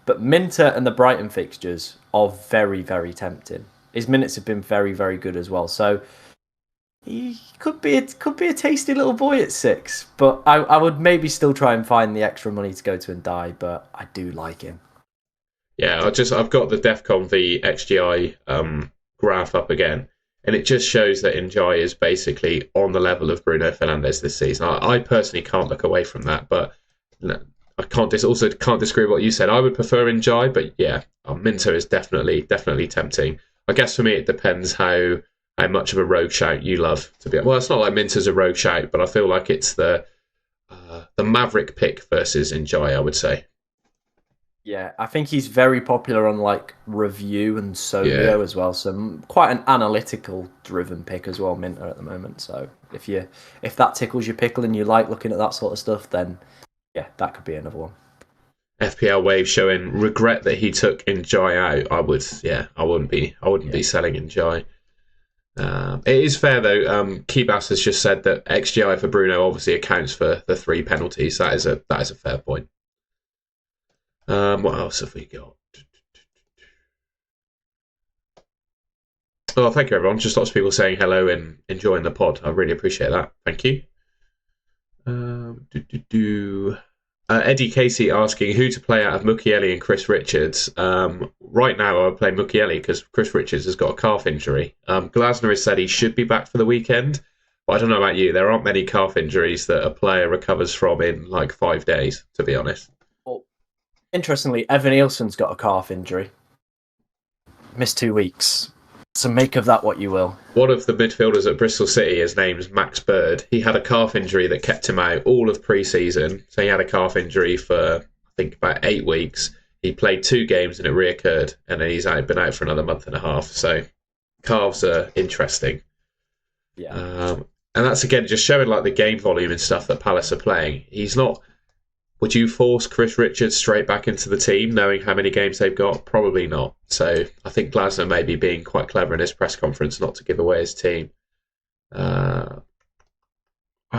But Minter and the Brighton fixtures are very, very tempting. His minutes have been very, very good as well. So he could be a tasty little boy at 6. But I would maybe still try and find the extra money to go to and die. But I do like him. Yeah, I've got the DEFCON v XGI graph up again, and it just shows that Njai is basically on the level of Bruno Fernandes this season. I personally can't look away from that, but I can't disagree with what you said. I would prefer Njai, but yeah, Minter is definitely tempting. I guess for me it depends how much of a rogue shout you love to be. Well, it's not like Minter's a rogue shout, but I feel like it's the Maverick pick versus Njai, I would say. Yeah, I think he's very popular on like Review and Solio as well. So quite an analytical driven pick as well, Minter at the moment. So if that tickles your pickle and you like looking at that sort of stuff, then yeah, that could be another one. FPL Wave showing regret that he took Njai out. I wouldn't be selling Njai. It is fair though. Kebas has just said that XGI for Bruno obviously accounts for the 3 penalties. That is a fair point. What else have we got? Oh, thank you, everyone. Just lots of people saying hello and enjoying the pod. I really appreciate that. Thank you. Eddie Casey asking who to play out of Mukiele and Chris Richards. Right now, I would play Mukiele because Chris Richards has got a calf injury. Glasner has said he should be back for the weekend. But I don't know about you. There aren't many calf injuries that a player recovers from in like 5 days, to be honest. Interestingly, Evan Nielsen's got a calf injury. Missed 2 weeks. So make of that what you will. One of the midfielders at Bristol City, his name's Max Bird. He had a calf injury that kept him out all of pre-season. So he had a calf injury for, I think, about 8 weeks. He played 2 games and it reoccurred. And then he's been out for another month and a half. So calves are interesting. Yeah. And that's, again, just showing like the game volume and stuff that Palace are playing. He's not... Would you force Chris Richards straight back into the team, knowing how many games they've got? Probably not. So I think Glasner may be being quite clever in his press conference not to give away his team. I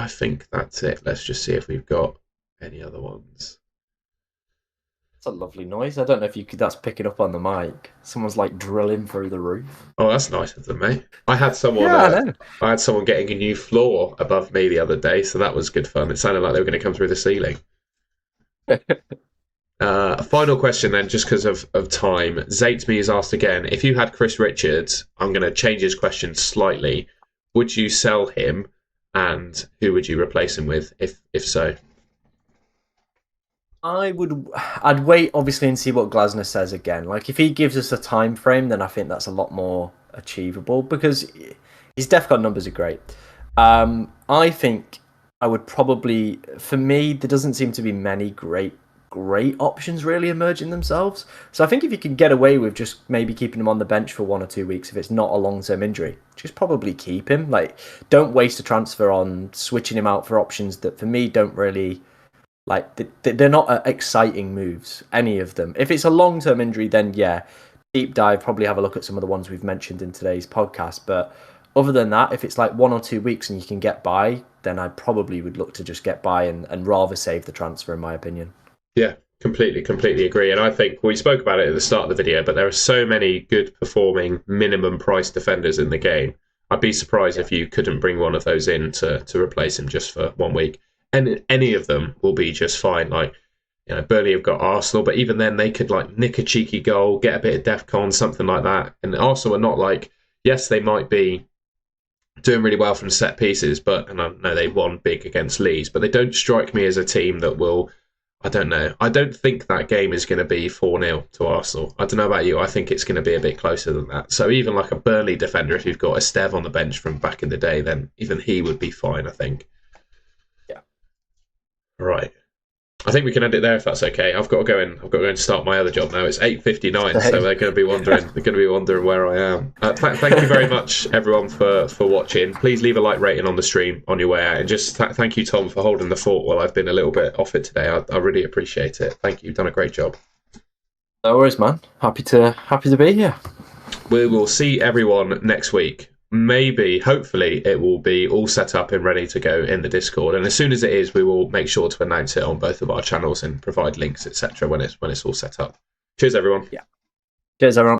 think that's it. Let's just see if we've got any other ones. That's a lovely noise. I don't know if that's picking up on the mic. Someone's like drilling through the roof. Oh, that's nice of them, mate. I had someone getting a new floor above me the other day, so that was good fun. It sounded like they were going to come through the ceiling. A final question then, just because of time. Zateme is asked again, if you had Chris Richards, I'm going to change his question slightly. Would you sell him, and who would you replace him with, if so? I'd wait obviously and see what Glasner says again. Like if he gives us a time frame, then I think that's a lot more achievable because his DEFCON numbers are great. I think I would probably, for me, there doesn't seem to be many great great options really emerging themselves. So I think if you can get away with just maybe keeping him on the bench for 1 or 2 weeks, if it's not a long-term injury, just probably keep him. Like, don't waste a transfer on switching him out for options that for me don't really, like, they're not exciting moves, any of them. If it's a long-term injury, then yeah, deep dive, probably have a look at some of the ones we've mentioned in today's podcast. But other than that, if it's like 1 or 2 weeks and you can get by, then I probably would look to just get by and rather save the transfer, in my opinion. Yeah, completely agree. And I think we spoke about it at the start of the video, but there are so many good performing minimum price defenders in the game. I'd be surprised if you couldn't bring one of those in to replace him just for 1 week. And any of them will be just fine. Like, Burnley have got Arsenal, but even then they could like nick a cheeky goal, get a bit of DEFCON, something like that. And Arsenal are not like, yes, they might be doing really well from set pieces, and I know they won big against Leeds, but they don't strike me as a team that will. I don't know. I don't think that game is going to be 4-0 to Arsenal. I don't know about you. I think it's going to be a bit closer than that. So even like a Burnley defender, if you've got a Stev on the bench from back in the day, then even he would be fine, I think. Yeah. Right. I think we can end it there if that's okay. I've got to go in. I've got to go and start my other job now. It's 8:59, so they're going to be wondering. They're going to be wondering where I am. Thank you very much, everyone, for watching. Please leave a like rating on the stream on your way out, and just thank you, Tom, for holding the fort while I've been a little bit off it today. I really appreciate it. Thank you. You've done a great job. No worries, man. Happy to be here. We will see everyone next week. Maybe, hopefully, it will be all set up and ready to go in the Discord. And as soon as it is, we will make sure to announce it on both of our channels and provide links, etc. when it's all set up. Cheers, everyone. Yeah. Cheers, everyone.